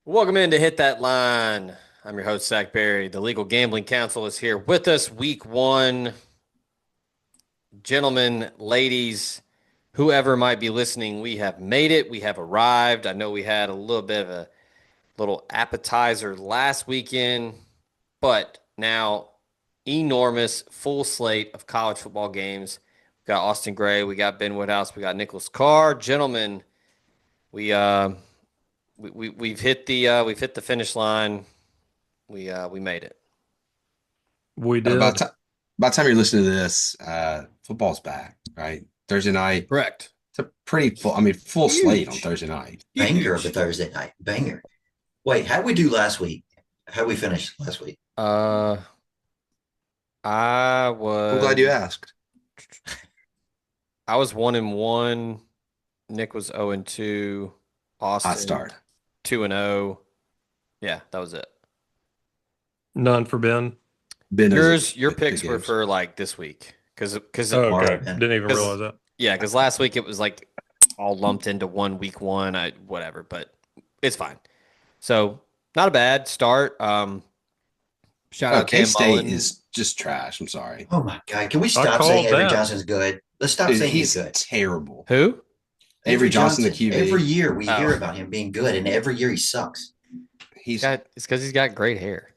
Welcome in to Hit That Line. I'm your host, Zach Berry. The Legal Gambling Council is here with us. Week one. Gentlemen, ladies, whoever might be listening, we have made it. We have arrived. I know we had a little bit of a little appetizer last weekend, but now enormous full slate of college football games. We got Austin Gray, we got Ben Woodhouse, we got Nicholas Carr. Gentlemen, we we've hit the finish line. We made it. We About did. by the time you're listening to this, football's back, right? Thursday night. Correct. It's a pretty full, full slate on Huge. Thursday night. Banger of a Huge. Thursday night. Banger. Wait, how'd we do last week? How'd we finish last week? Uh, I I'm glad you was asked. I was 1-1. Nick was 0-2. Hot Austin start. 2-0. Yeah, that was it. None for Ben. Ben doesn't Your pick picks big were games. for like this week, because Oh, All okay. right, man. Didn't even realize that. yeah, because last week it was like all lumped into one week one. Whatever, but it's fine. So not a bad start. Shout Oh, out Dan K-State Mullen. is just trash. I'm sorry. Oh my God. Can we I stop saying called Avery that. Johnson's good? Let's stop Dude, saying he's he's good. terrible. Who? Avery Johnson, the QB. Every year we hear Oh, about him being good, and every year he sucks. He's it's because he's got great hair.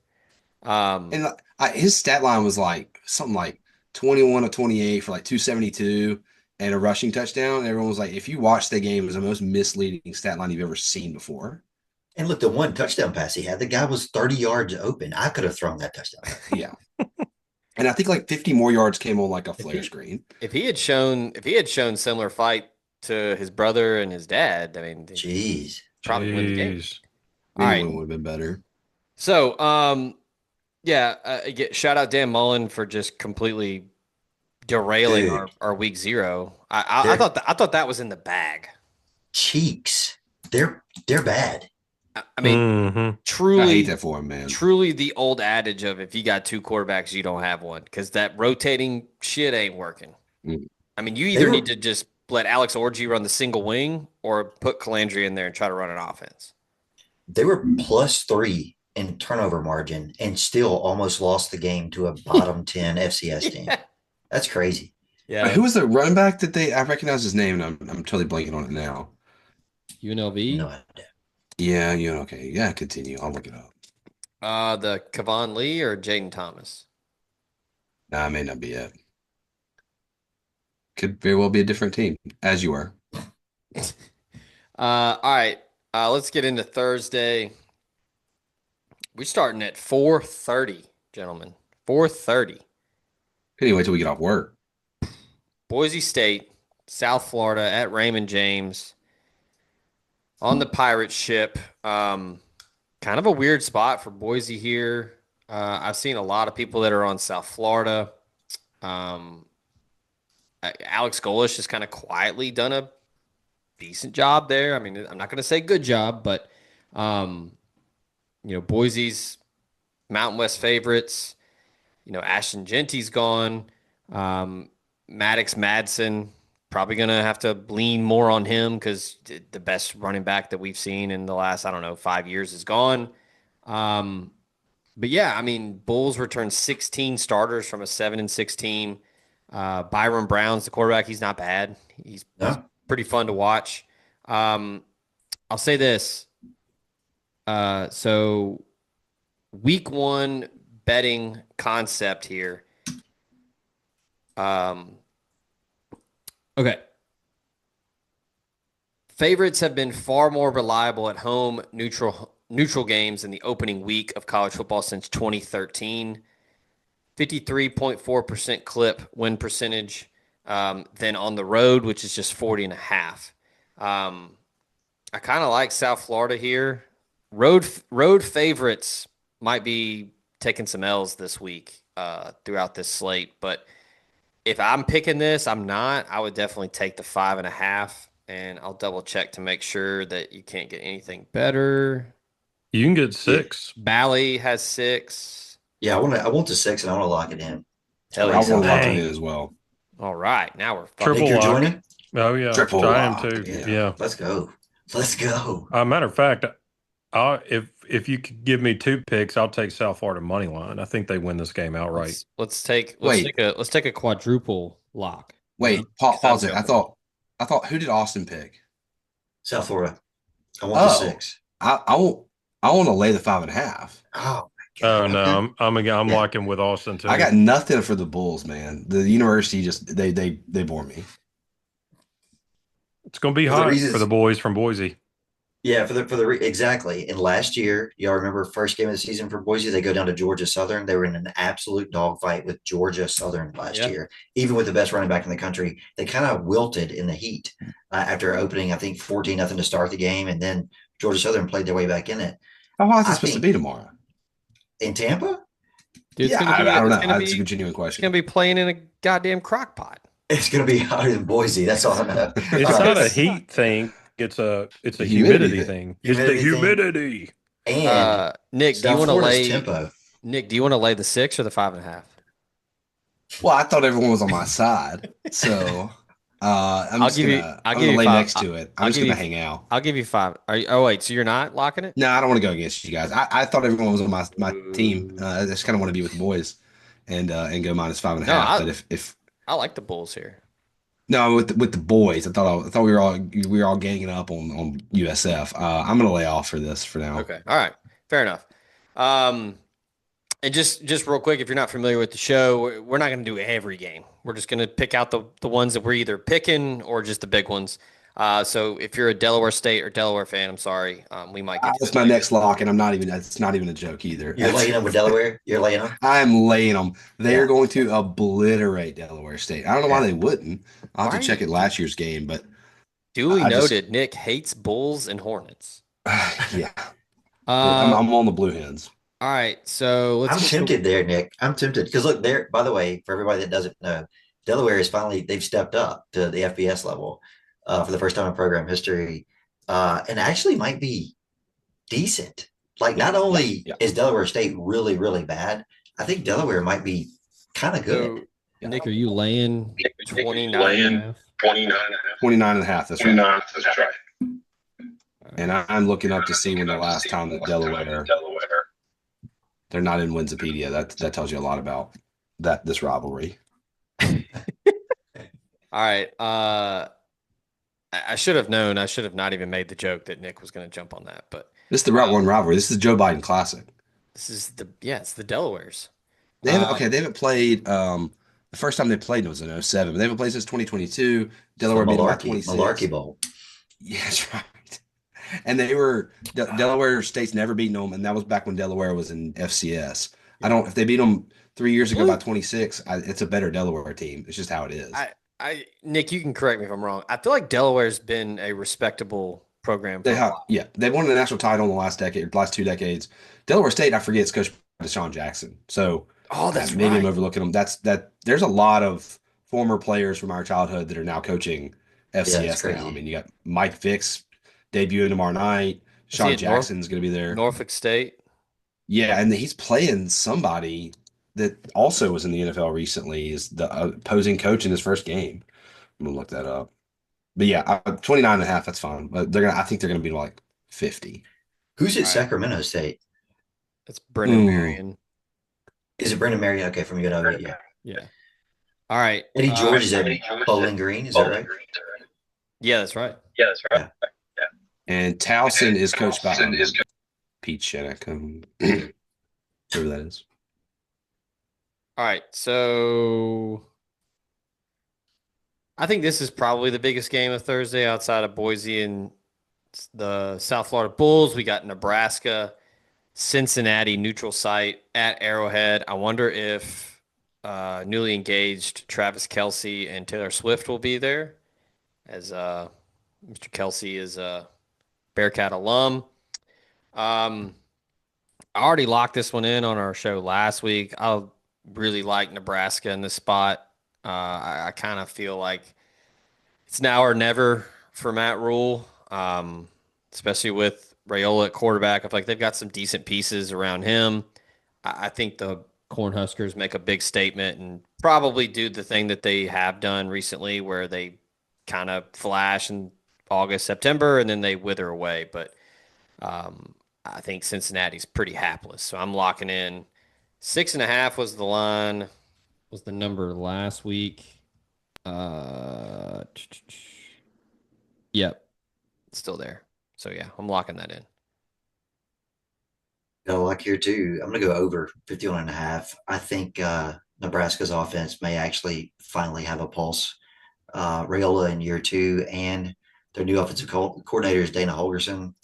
and his stat line was like something like 21 of 28 for like 272 and a rushing touchdown. And everyone was like, if you watch the game, it was the most misleading stat line you've ever seen before. And look, the one touchdown pass he had, the guy was 30 yards open. I could have thrown that touchdown pass. Yeah. And I think like 50 more yards came on like a If flare he screen. if he had shown similar fight to his brother and his dad, I mean, he Jeez. probably win the game. Jeez. All Maybe right. one would have been better. So, yeah, shout out Dan Mullen for just completely derailing Dude, our week zero. their I thought that was in the bag. cheeks, they're bad. I mean, hmm I hate truly, that for him, man. truly the old adage of if you got two quarterbacks, you don't have one because that rotating shit ain't working. Mm. I mean, you They either were need to just let Alex Orgy run the single wing or put Calandria in there and try to run an offense. they were +3 in turnover margin and still almost lost the game to a bottom 10 FCS team. Yeah. That's crazy. Yeah. Who was the running back that I recognize his name and I'm totally blanking on it now. UNLV. No idea. Yeah, okay. Yeah, continue. I'll look it up. The Kevon Lee or Jaden Thomas. Nah, may not be it. Could very well be a different team, as you were. All right. Let's get into Thursday. We're starting at 4:30, gentlemen. 4:30. Couldn't wait till we get off work. Boise State, South Florida at Raymond James on the pirate ship. Kind of a weird spot for Boise here. I've seen a lot of people that are on South Florida. Um, Alex Golish has kind of quietly done a decent job there. I mean, I'm not going to say good job, but um, Boise's Mountain West favorites. Ashton Genty's gone. Maddox Madsen probably going to have to lean more on him because the best running back that we've seen in the last, I don't know, 5 years is gone. Um, but yeah, I mean, Bulls returned 16 starters from a 7-6 team. Byron Brown's the quarterback. He's not bad. He's No, pretty fun to watch. Um, I'll say this. So week one betting concept here. Okay. Favorites have been far more reliable at home neutral games in the opening week of college football since 2013. 53.4% clip win percentage than on the road, which is just 40.5. I kind of like South Florida here. Road favorites might be taking some L's this week throughout this slate, but if I'm picking this, I'm not. I would definitely take the 5.5, and I'll double check to make sure that you can't get anything better. You can get yeah, 6. Bally has 6. yeah. I want the 6, and I want to lock it in. Hell Play I yeah. want to lock something. it Dang. in as well. All right, now we're fucking. Triple Nick, you're lock. joining? Oh, yeah. Triple I am lock. too. Yeah. Yeah. Let's go. Let's go. Matter of fact, If you could give me two picks, I'll take South Florida money line. I think they win this game outright. Wait, let's take a quadruple lock. wait, I'm pause it. I jumping. thought who did Austin pick? South Florida. I want the Oh, 6. I won't. I want to lay the 5.5. Oh my Oh God. no, Okay. I'm Yeah, locking with Austin I too. got nothing for the Bulls, man. The university just they bore me. It's going to be For the hot for the reasons boys from Boise. Yeah, exactly. And last year, y'all remember first game of the season for Boise, they go down to Georgia Southern. They were in an absolute dogfight with Georgia Southern last Yeah. year, even with the best running back in the country. They kind of wilted in the heat after opening, I think 14-0 to start the game, and then Georgia Southern played their way back in it. How hot is it I supposed to think be tomorrow? in Tampa, Dude, Yeah, I don't know. That's a genuine it's gonna question. be playing in a goddamn crock pot. it's going to be hotter than Boise. That's all I know. It's All right, not a It's heat thing. It's a Humidity humidity thing. thing. It's the humidity thing, humidity. and Nick, do you South want to Florida's lay tempo. Nick, do you want to lay the 6 or the 5.5? Well, I thought everyone was on my side, so I'll I'm give gonna you lay five. next to it. I'm I'll just give you gonna hang out. I'll give you 5. Oh wait, so you're not locking it? No, I don't want to go against you guys. I thought everyone was on my team. Ooh. I just kind of want to be with the boys and go minus five and a No, half. But if I like the Bulls here. no with the boys, I thought we were all ganging up on USF. I'm gonna lay off for this for now. Okay. All right. Fair enough. Um, and just real quick, if you're not familiar with the show, we're not going to do every game. We're just going to pick out the ones that we're either picking or just the big ones. So if you're a Delaware State or Delaware fan, I'm sorry, we might get That's to my you. next lock, and I'm not even. It's not even a joke either. You're laying them with Delaware. You're laying them. I'm laying them. They are Yeah, going to obliterate Delaware State. I don't know why yeah. they wouldn't. I'll have Why to are check you it last year's game, but duly I just noted? Nick hates Bulls and Hornets. yeah. I'm Uh, I'm on the Blue Hens. all right. So let's I'm get to tempted there, Nick. I'm tempted because look, there. By the way, for everybody that doesn't know, Delaware is finally they've stepped up to the FBS level for the first time in program history, and actually might be decent. Like, Yeah, not yeah, only yeah, is Delaware State really, really bad, I think Delaware might be kind of good. so yeah. Nick, are you laying Nick, are you 29 and a laying half? 29 and a half. That's right. 29. That's right. All And right. I'm looking And up to I'm see when looking the up to last see time when that the last time in Delaware. They're not in Winsipedia. That tells you a lot about this rivalry. All right. I should have known. I should have not even made the joke that Nick was going to jump on that. But This is the Route One rivalry. This is the Joe Biden Classic. this is it's the Delawares. They haven't played the first time they played was in '07, but they haven't played since 2022. It's the Delaware beat them by Malarkey 26. Bowl. Yeah, that's right. And they were Delaware State's never beaten them, and that was back when Delaware was in FCS. I Yeah. don't if they beat them 3 years ago by Blue. 26, it's a better Delaware team. It's just how it is. Nick, you can correct me if I'm wrong. I feel like Delaware's been a respectable program for They a have, while. yeah, they won the national title in the last 2 decades. Delaware State, I forget, it's coached by Deshaun Jackson. So Oh, that's maybe I'm right. overlooking them. That. There's a lot of former players from our childhood that are now coaching Yeah, it's FCS now. I crazy. mean, you got Mike Vick's debuting tomorrow night. Is he Deshaun at Jackson's going to be there. Norfolk State? Yeah, and he's playing somebody that also was in the NFL recently. Is the opposing coach in his first game. I'm gonna look that up. But yeah, 29 and a half, that's fine. But I think they're gonna be like 50. Who's at All right. Sacramento State? That's Brendan Mm. Marion. Is it Brendan Marion? Okay, from UNLV. Yeah. Yeah. All right. Eddie George is at Eddie George Bowling Green. Is that right? Yeah, that's right. Yeah, that's right. Yeah. And Towson is coached by Towson is Pete Shennick, whoever that is. All right. So I think this is probably the biggest game of Thursday outside of Boise and the South Florida Bulls. We got Nebraska, Cincinnati neutral site at Arrowhead. I wonder if newly engaged Travis Kelsey and Taylor Swift will be there, as Mr. Kelsey is a Bearcat alum. I already locked this one in on our show last week. I really like Nebraska in this spot. I kind of feel like it's now or never for Matt Rule, especially with Rayola at quarterback. I feel like they've got some decent pieces around him. I think the Cornhuskers make a big statement and probably do the thing that they have done recently where they kind of flash in August, September, and then they wither away. But I think Cincinnati's pretty hapless. So I'm locking in 6.5 was the line, was the number last week. Uh, yep, it's still there. So yeah, I'm locking that in. Got a lock here too. I'm going to go over 51 and a half. I think Nebraska's offense may actually finally have a pulse. Rayola in year two, and their new offensive coordinator is Dana Holgerson.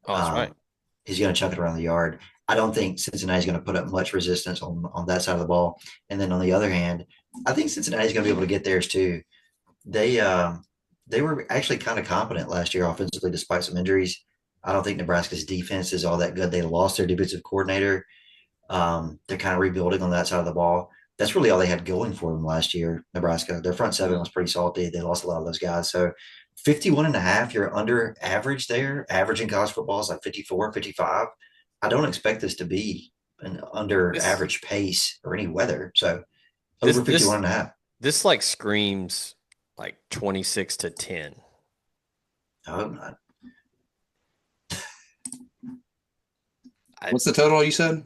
Oh, that's right. Um, he's going to chuck it around the yard. I don't think Cincinnati's going to put up much resistance on that side of the ball. And then on the other hand, I think Cincinnati's going to be able to get theirs too. They they were actually kind of competent last year offensively despite some injuries. I don't think Nebraska's defense is all that good. They lost their defensive coordinator. They're kind of rebuilding on that side of the ball. That's really all they had going for them last year, Nebraska. Their front seven was pretty salty. They lost a lot of those guys. So 51 and a half, you're under average there. Average in college football is like 54, 55. I don't expect this to be an under This average pace or any weather. So this over 51 this and a half. this like screams like 26-10. I hope not. I What's the total you said?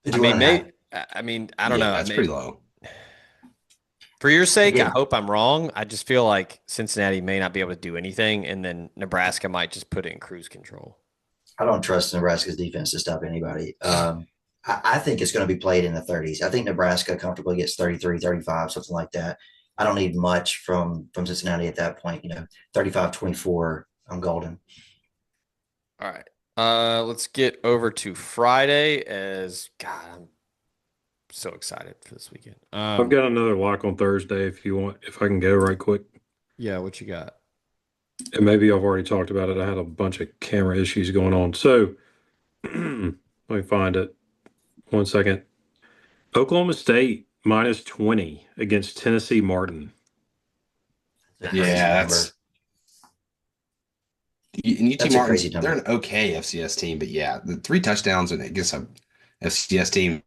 I 51 mean, and a half. I don't know. That's pretty low. For your sake, I Again, hope I'm wrong. I just feel like Cincinnati may not be able to do anything, and then Nebraska might just put it in cruise control. I don't trust Nebraska's defense to stop anybody. I think it's going to be played in the 30s. I think Nebraska comfortably gets 33, 35, something like that. I don't need much from Cincinnati at that point. 35-24. I'm golden. All right. Let's get over to Friday as God, I'm so excited for this weekend. I've got another lock on Thursday if you want, if I can go right quick. Yeah, what you got? And maybe I've already talked about it. I had a bunch of camera issues going on. So let me find it. 1 second. Oklahoma State minus 20 against Tennessee Martin. That's a crazy Yeah, number. and UT That's a crazy Martin's they're number. an okay FCS team, but yeah, the 3 touchdowns and against a FCS team,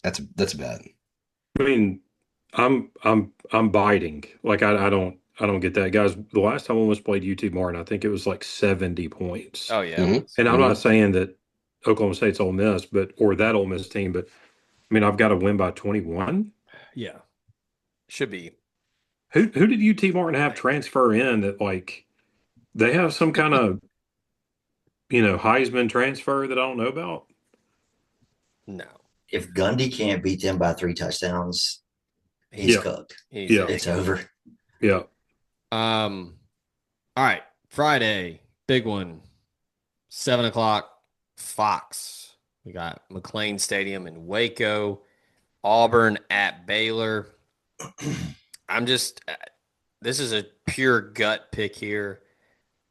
that's a bet. I mean, I'm biting. Like I don't get that. Guys, the last time I almost played UT Martin, I think it was like 70 points. Oh yeah, Mhm. And I'm Mhm. not saying that Oklahoma State's Ole Miss, or that Ole Miss team, but I mean I've got to win by 21. yeah, should be. Who did UT Martin have transfer in that like they have some kind of Heisman transfer that I don't know about? No, If Gundy can't beat them by 3 touchdowns, he's he's Yeah, cooked. yeah, It's over. yeah. All right, Friday, big one, 7 o'clock, Fox. We got McLean Stadium in Waco, Auburn at Baylor. I'm just, this is a pure gut pick here.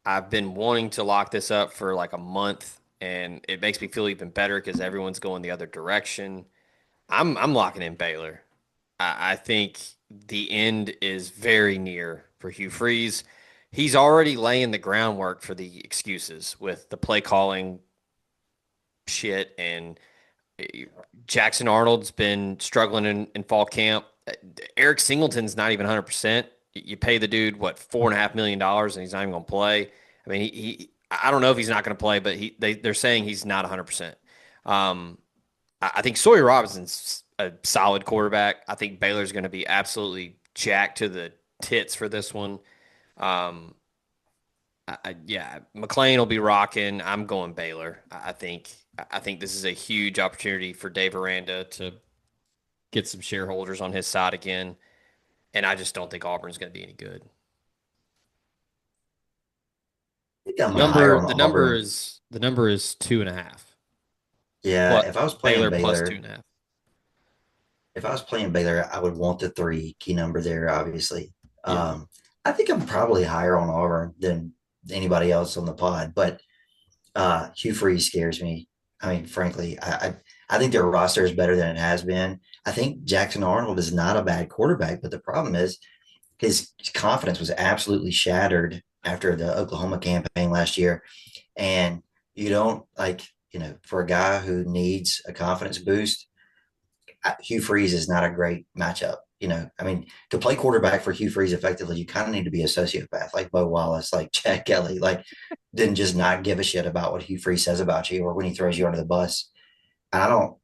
I've been wanting to lock this up for like a month, and it makes me feel even better because everyone's going the other direction. I'm locking in Baylor. I think the end is very near for Hugh Freeze. He's already laying the groundwork for the excuses with the play calling shit, and Jackson Arnold's been struggling in fall camp. Eric Singleton's not even 100%. You pay the dude what $4.5 million, and he's not even going to play. I mean, I don't know if he's not going to play, but they're saying he's not 100%. I think Sawyer Robinson's a solid quarterback. I think Baylor's going to be absolutely jacked to the tits for this one. Um, yeah, McLean will be rocking. I'm going Baylor. I think this is a huge opportunity for Dave Aranda to get some shareholders on his side again, and I just don't think Auburn's going to be any good. I think I'm higher Number on the number Auburn. is the number is 2.5. Yeah, Plus Baylor plus 2.5. If I was playing Baylor, I would want the 3 key number there, obviously. Yeah. I think I'm probably higher on Auburn than anybody else on the pod, but Hugh Freeze scares me. I mean, frankly, I think their roster is better than it has been. I think Jackson Arnold is not a bad quarterback, but the problem is his confidence was absolutely shattered after the Oklahoma campaign last year. And you don't for a guy who needs a confidence boost, Hugh Freeze is not a great matchup. I mean, to play quarterback for Hugh Freeze effectively, you kind of need to be a sociopath like Bo Wallace, like Chad Kelly, like then just not give a shit about what Hugh Freeze says about you or when he throws you under the bus. And I don't,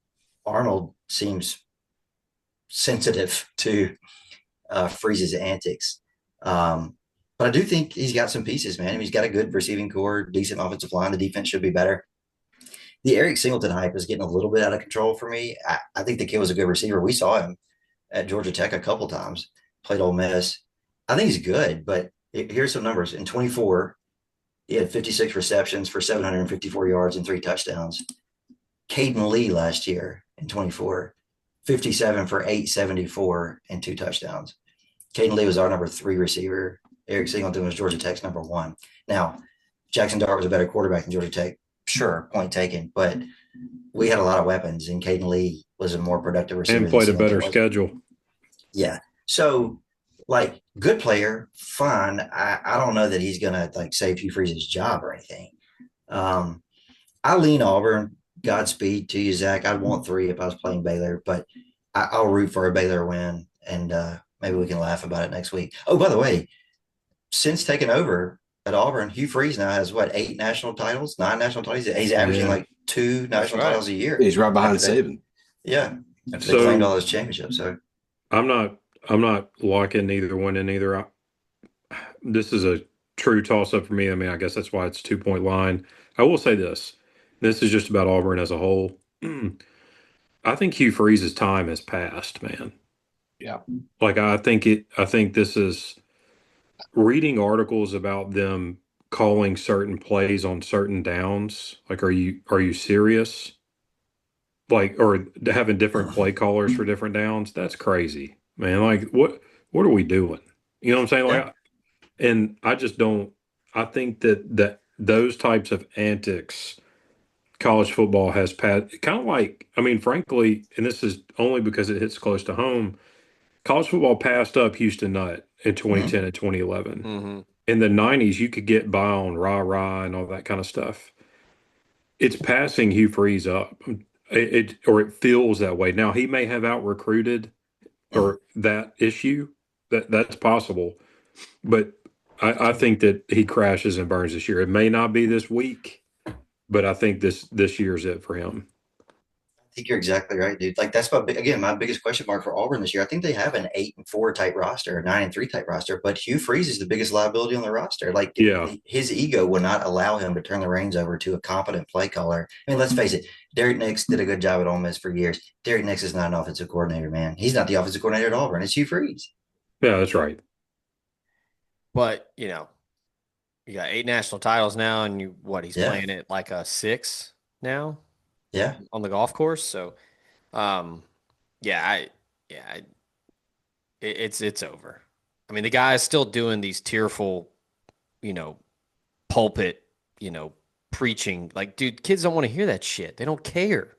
Arnold seems sensitive to Freeze's antics. But I do think he's got some pieces, man. I mean, he's got a good receiving core, decent offensive line. The defense should be better. The Eric Singleton hype is getting a little bit out of control for me. I think the kid was a good receiver. We saw him at Georgia Tech a couple times, played Ole Miss. I think he's good, but here's some numbers. In 24, he had 56 receptions for 754 yards and 3 touchdowns. Caden Lee last year in 24, 57 for 874 and 2 touchdowns. Caden Lee was our number 3 receiver. Eric Singleton was Georgia Tech's number 1. Now, Jackson Dart was a better quarterback than Georgia Tech. Sure, point taken. But we had a lot of weapons, and Caden Lee was a more productive receiver. And played a better schedule. Yeah. So, like, good player, fine. I don't know that he's going to, like, save Hugh Freeze's job or anything. I lean Auburn. Godspeed to you, Zach. I'd want 3 if I was playing Baylor, but I'll root for a Baylor win, and maybe we can laugh about it next week. Oh, by the way, since taking over at Auburn, Hugh Freeze now has what, 8 national titles, 9 national titles. He's averaging like 2 national titles a year. He's right behind Saban. Yeah, after they claimed all those championships. So I'm not locking either one in either. This is a true toss up for me. I mean, I guess that's why it's a 2-point line. I will say this. This is just about Auburn as a whole. I think Hugh Freeze's time has passed, man. Yeah. Like I think this is reading articles about them calling certain plays on certain downs. Like, are you serious? Like, or having different play callers for different downs? That's crazy, man. Like, what are we doing? You know what I'm saying? Like, and I just don't. I think that those types of antics, college football has passed. Kind of like, I mean, frankly, and this is only because it hits close to home. College football passed up Houston Nutt in 2010 and 2011. Mm-hmm. In the 90s, you could get by on rah-rah and all that kind of stuff. It's passing Hugh Freeze up. It feels that way. Now, he may have out-recruited or that issue. That's possible. But I think that he crashes and burns this year. It may not be this week, but I think this year's it for him. I think you're exactly right, dude. Like that's my biggest question mark for Auburn this year. I think they have an 8-4 type roster, a 9-3 type roster, but Hugh Freeze is the biggest liability on the roster. Like, his ego will not allow him to turn the reins over to a competent play caller. I mean, let's face it. Derek Nix did a good job at Ole Miss for years. Derek Nix is not an offensive coordinator, man. He's not the offensive coordinator at Auburn. It's Hugh Freeze. Yeah, that's right. But you got 8 national titles now, and he's playing at like a 6 now. Yeah, on the golf course. So, it's over. I mean, the guy is still doing these tearful, pulpit, preaching. Like, dude, kids don't want to hear that shit. They don't care.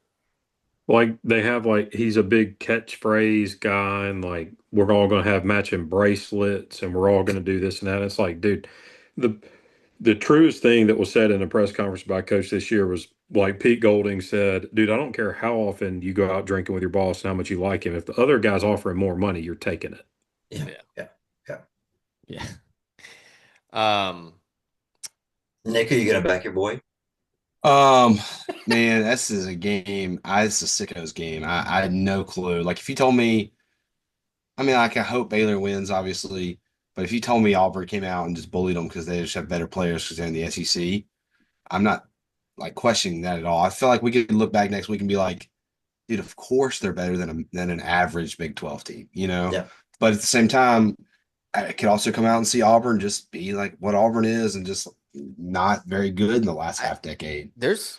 Like they have he's a big catchphrase guy, and like we're all going to have matching bracelets, and we're all going to do this and that. It's like, dude, the truest thing that was said in a press conference by Coach this year was like Pete Golding said, dude, I don't care how often you go out drinking with your boss and how much you like him. If the other guy's offering more money, you're taking it. Yeah. Nick, are you going to back your boy? Man, this is a game. It's a sickos game. I had no clue. Like, if you told me, I mean, like, I hope Baylor wins, obviously, but if you told me Auburn came out and just bullied them because they just have better players because they're in the SEC, I'm not like questioning that at all. I feel like we could look back next week and be like, dude, of course they're better than an average Big 12 team, Yeah. But at the same time, I could also come out and see Auburn just be like what Auburn is and just not very good in the last half decade. There's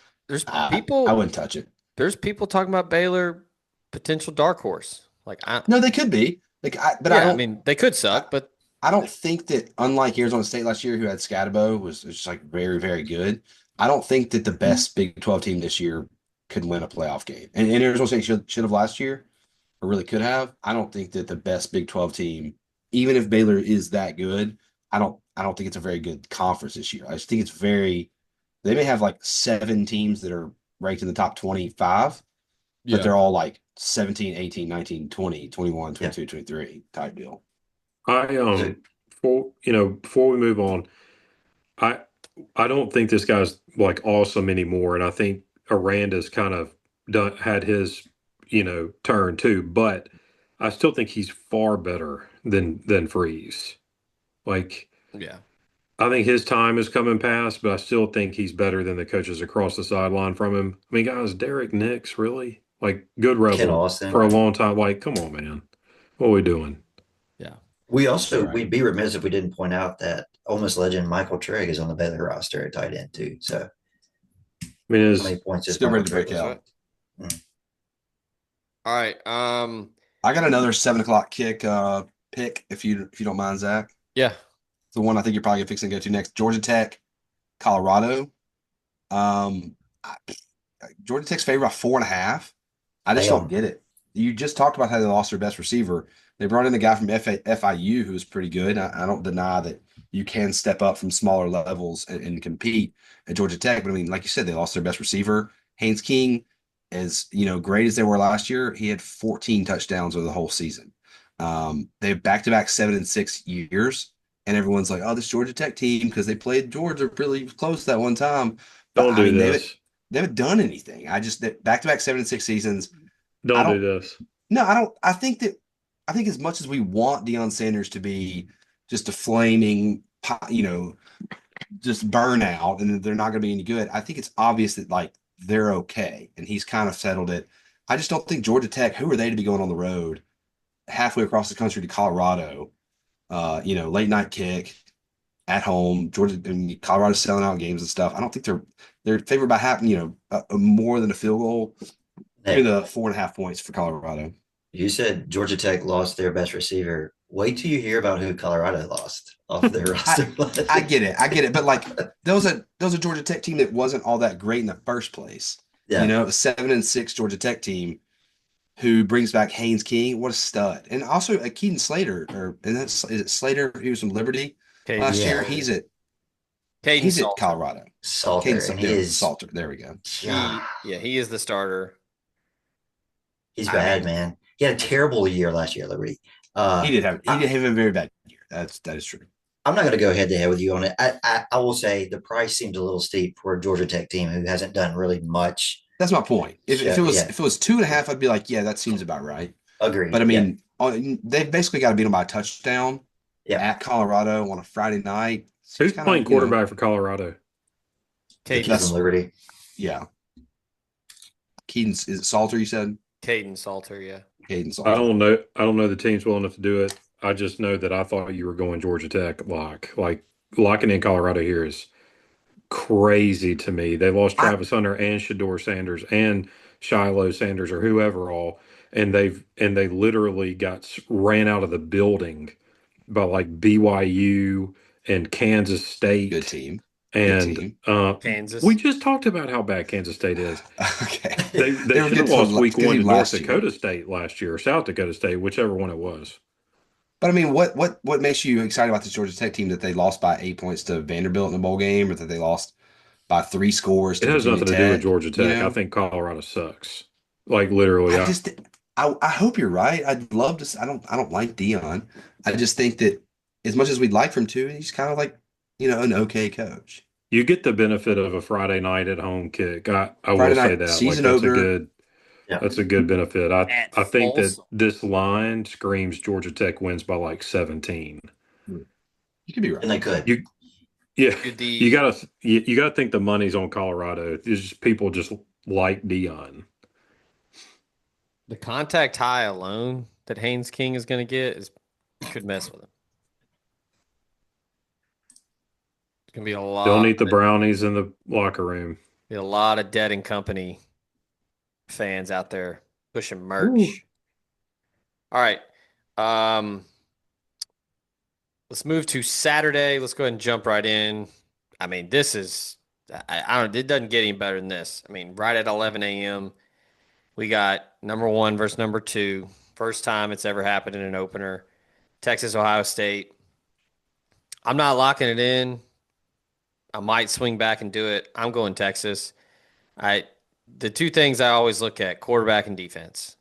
people. I wouldn't touch it. There's people talking about Baylor potential dark horse. No, they could be. I mean, they could suck, but I don't think that, unlike Arizona State last year, who had Scatabo, was just like very, very good. I don't think that the best Big 12 team this year could win a playoff game. And Arizona State should have last year, or really could have. I don't think that the best Big 12 team, even if Baylor is that good, I don't think it's a very good conference this year. I just think they may have like 7 teams that are ranked in the top 25, but they're all like 17, 18, 19, 20, 21, Yeah. 22, 23 type deal. I So before we move on, I I don't think this guy's like awesome anymore, and I think Aranda's kind of had his turn too, but I still think he's far better than Freeze. Like Yeah. I think his time is coming past, but I still think he's better than the coaches across the sideline from him. I mean, guys, Derek Nix, really? Like good Ken rebel for Austin. a long time. Like, come on, man. What are we doing? Yeah. Right. We'd be remiss if we didn't point out that Ole Miss legend Michael Trigg is on the Baylor roster at tight end too. So I mean, how many points does Still Michael ready to Trigg break That's lead? right. out. Mm. All right. I got another 7 o'clock kick pick if you don't mind, Zach. Yeah. The one I think you're probably fixing to go to next. Georgia Tech, Colorado. Um, I- Georgia Tech's favored by 4.5. I just Lay don't 'em. get it. You just talked about how they lost their best receiver. They brought in a guy from FIU who was pretty good. I don't deny that you can step up from smaller levels and compete at Georgia Tech. But I mean, like you said, they lost their best receiver. Haynes King, as great as they were last year, he had 14 touchdowns over the whole season. They have back-to-back 7 and 6 years, and everyone's like, "Oh, this Georgia Tech team," because they played Georgia really close that one time. But Don't I do mean, they've this. they haven't done anything. I just back-to-back 7 and 6 seasons. I Don't do don't. this. No, I don't. I think as much as we want Deion Sanders to be just a flaming, just burnout, and they're not going to be any good. I think it's obvious that like they're okay, and he's kind of settled it. I just don't think Georgia Tech. Who are they to be going on the road halfway across the country to Colorado? Late night kick at home. Georgia and Colorado's selling out games and stuff. I don't think they're favored by half. More than a field goal. Give me Nick, the 4.5 points for Colorado. you said Georgia Tech lost their best receiver. Wait till you hear about who Colorado lost off their I roster. I get it, but like those are Georgia Tech team that wasn't all that great in the first place. Yeah, A 7 and 6 Georgia Tech team who brings back Haynes King, what a stud, and also a Keaton Slater, or and that's is it Slater? He was from Liberty Caden last year. yeah, Salter. Caden He's at Salter. Colorado. Salter, and he There is, Salter. There we go. He yeah, he is the starter. he's I bad, mean, man. He had a terrible year last year at Liberty. He did have a very bad year. That is true. I'm not going to go head to head with you on it. I will say the price seems a little steep for a Georgia Tech team who hasn't done really much. That's my point. If So, it was yeah, if it was 2.5, I'd be like, yeah, that seems about right. But agreed. I Yeah, mean, they've basically got to beat them by a touchdown yeah. at Colorado on a Friday night. Seems Who's kind of, playing quarterback for Colorado? The Caden kid from that's Liberty. yeah. Keaton's is it Salter? You said Caden Salter, yeah. Caden I Salter. don't know. I don't know the team's well enough to do it. I just know that I thought you were going Georgia Tech lock. Like locking in Colorado here is crazy to me. They lost I Travis Hunter and Shador Sanders and Shiloh Sanders or whoever all, and they literally ran out of the building by like BYU and Kansas good State. team, good And team. we Kansas. just talked about how bad Kansas State is. Okay, They they were should good have till lost week good one to team North last year. Dakota State last year or South Dakota State, whichever one it was. But I mean, what makes you excited about this Georgia Tech team that they lost by 8 points to Vanderbilt in the bowl game, or that they lost by 3 scores It to has Virginia nothing to do with Tech? Georgia Tech. I think Colorado sucks. Like literally, I just I hope you're right. I'd love to. I don't like Dion. I just think that as much as we'd like for him to, he's kind of like an okay coach. you get the benefit of a Friday night at home kick. I will Friday say night that. Like season opener. Yeah. that's a good benefit. At I think that Folsom. this line screams Georgia Tech wins by like 17. You could be And they right. could. You yeah, Dude, you gotta think the money's on Colorado. It's just people just like Dion. the contact high alone that Haynes King is going to get is could mess with him. It's going to be Don't eat the brownies in the locker room. a lot of Dead and Company fans out there pushing Ooh. merch. All right. Um, let's move to Saturday. Let's go ahead and jump right in. I mean, this is I don't it doesn't get any better than this. I mean, right at 11 a.m. we got number one versus number two. First time it's ever happened in an opener. Texas, Ohio State. I'm not locking it in. I might swing back and do it. I'm going Texas. I the two things I always look at, quarterback and defense.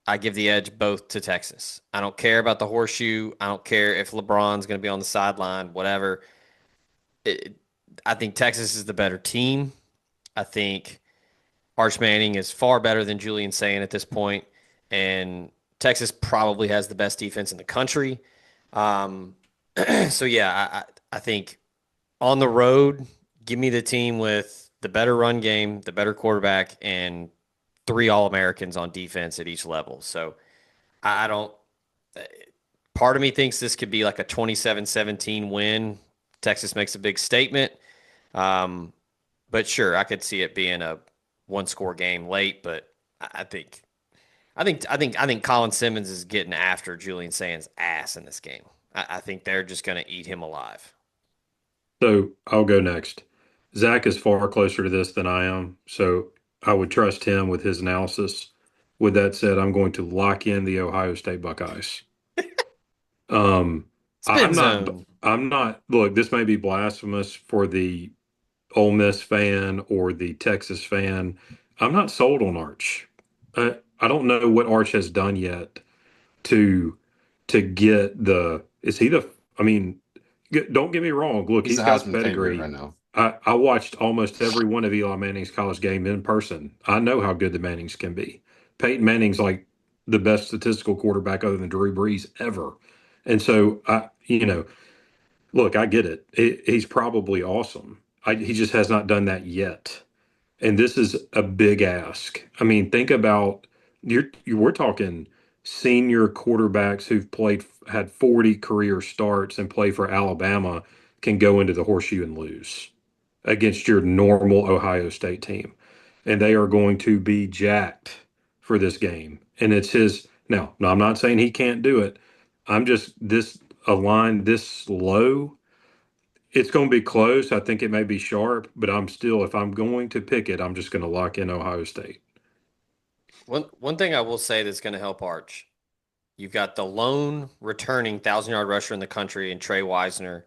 I give the edge both to Texas. I don't care about the horseshoe. I don't care if LeBron's going to be on the sideline, whatever. It, I think Texas is the better team. I think Arch Manning is far better than Julian Sayin at this point, and Texas probably has the best defense in the country. Um, so yeah, I think on the road, give me the team with the better run game, the better quarterback, and three All Americans on defense at each level. So I don't. Part of me thinks this could be like a 27-17 win. Texas makes a big statement. Um, but sure, I could see it being a one score game late, but I think Colin Simmons is getting after Julian Sands' ass in this game. I think they're just going to eat him alive. So I'll go next. Zach is far closer to this than I am, so I would trust him with his analysis. With that said, I'm going to lock in the Ohio State Buckeyes. Um, Spin zone. I'm not, look, this may be blasphemous for the Ole Miss fan or the Texas fan. I'm not sold on Arch. I don't know what Arch has done yet to get the, is he the, I mean, don't get me wrong. Look, He's he's the got Heisman favorite pedigree. right now. I watched almost every one of Eli Manning's college game in person. I know how good the Mannings can be. Peyton Manning's like the best statistical quarterback other than Drew Brees ever. And so look, I get it. He's probably awesome. He just has not done that yet. And this is a big ask. I mean, think about we're talking senior quarterbacks who've had 40 career starts and play for Alabama can go into the horseshoe and lose against your normal Ohio State team. And they are going to be jacked for this game. And it's his now, no, I'm not saying he can't do it. I'm just this a line this low, it's going to be close. I think it may be sharp, but I'm still, if I'm going to pick it, I'm just going to lock in Ohio State. One thing I will say that's going to help Arch. You've got the lone returning 1,000-yard rusher in the country in Trey Wisner.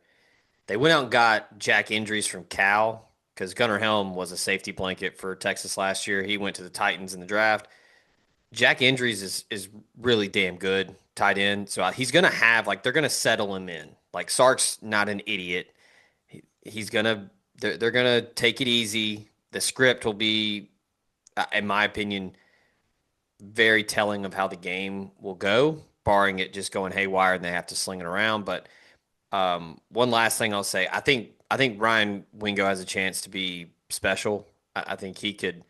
They went out and got Jack Indries from Cal because Gunnar Helm was a safety blanket for Texas last year. He went to the Titans in the draft. Jack Indries is really damn good tight end. So he's going to have, like, they're going to settle him in. Like, Sark's not an idiot. He's going to, they're going to take it easy. The script will be, in my opinion, very telling of how the game will go, barring it just going haywire and they have to sling it around. But one last thing I'll say, I think Ryan Wingo has a chance to be special. I think he could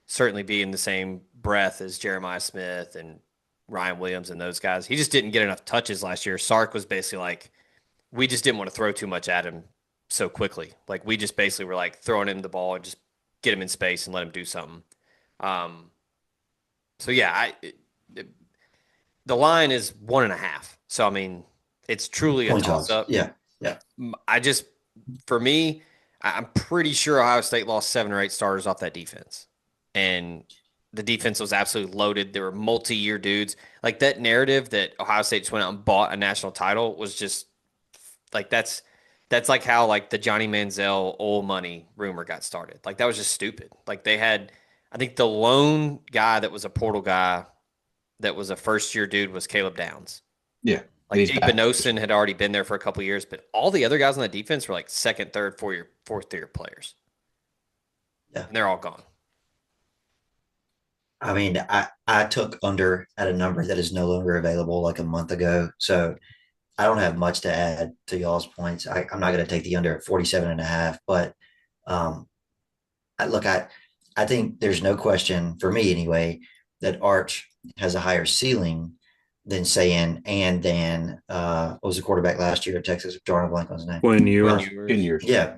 certainly be in the same breath as Jeremiah Smith and Ryan Williams and those guys. He just didn't get enough touches last year. Sark was basically like, we just didn't want to throw too much at him so quickly. Like we just basically were like throwing him the ball and just get him in space and let him do something. Um, so yeah, the line is 1.5. So I mean, it's truly a Point toss toss. up. Yeah. Yeah. I just, for me, I'm pretty sure Ohio State lost 7 or 8 starters off that defense, and the defense was absolutely loaded. There were multi-year dudes. Like that narrative that Ohio State just went out and bought a national title was just like that's like how like the Johnny Manziel old money rumor got started. Like that was just stupid. Like they had, I think the lone guy that was a portal guy that was a first year dude was Caleb Downs. Yeah. Like Jake Benosin had already been there for a couple of years, but all the other guys on that defense were like second, third, fourth year players. Yeah. And they're all gone. I mean, I took under at a number that is no longer available like a month ago. So I don't have much to add to y'all's points. I'm not going to take the under at 47.5, but um, I think there's no question for me anyway, that Arch has a higher ceiling than saying, and then what was the quarterback last year at Texas? Drawing a blank on his name. When you Well, are 10 years. Yeah.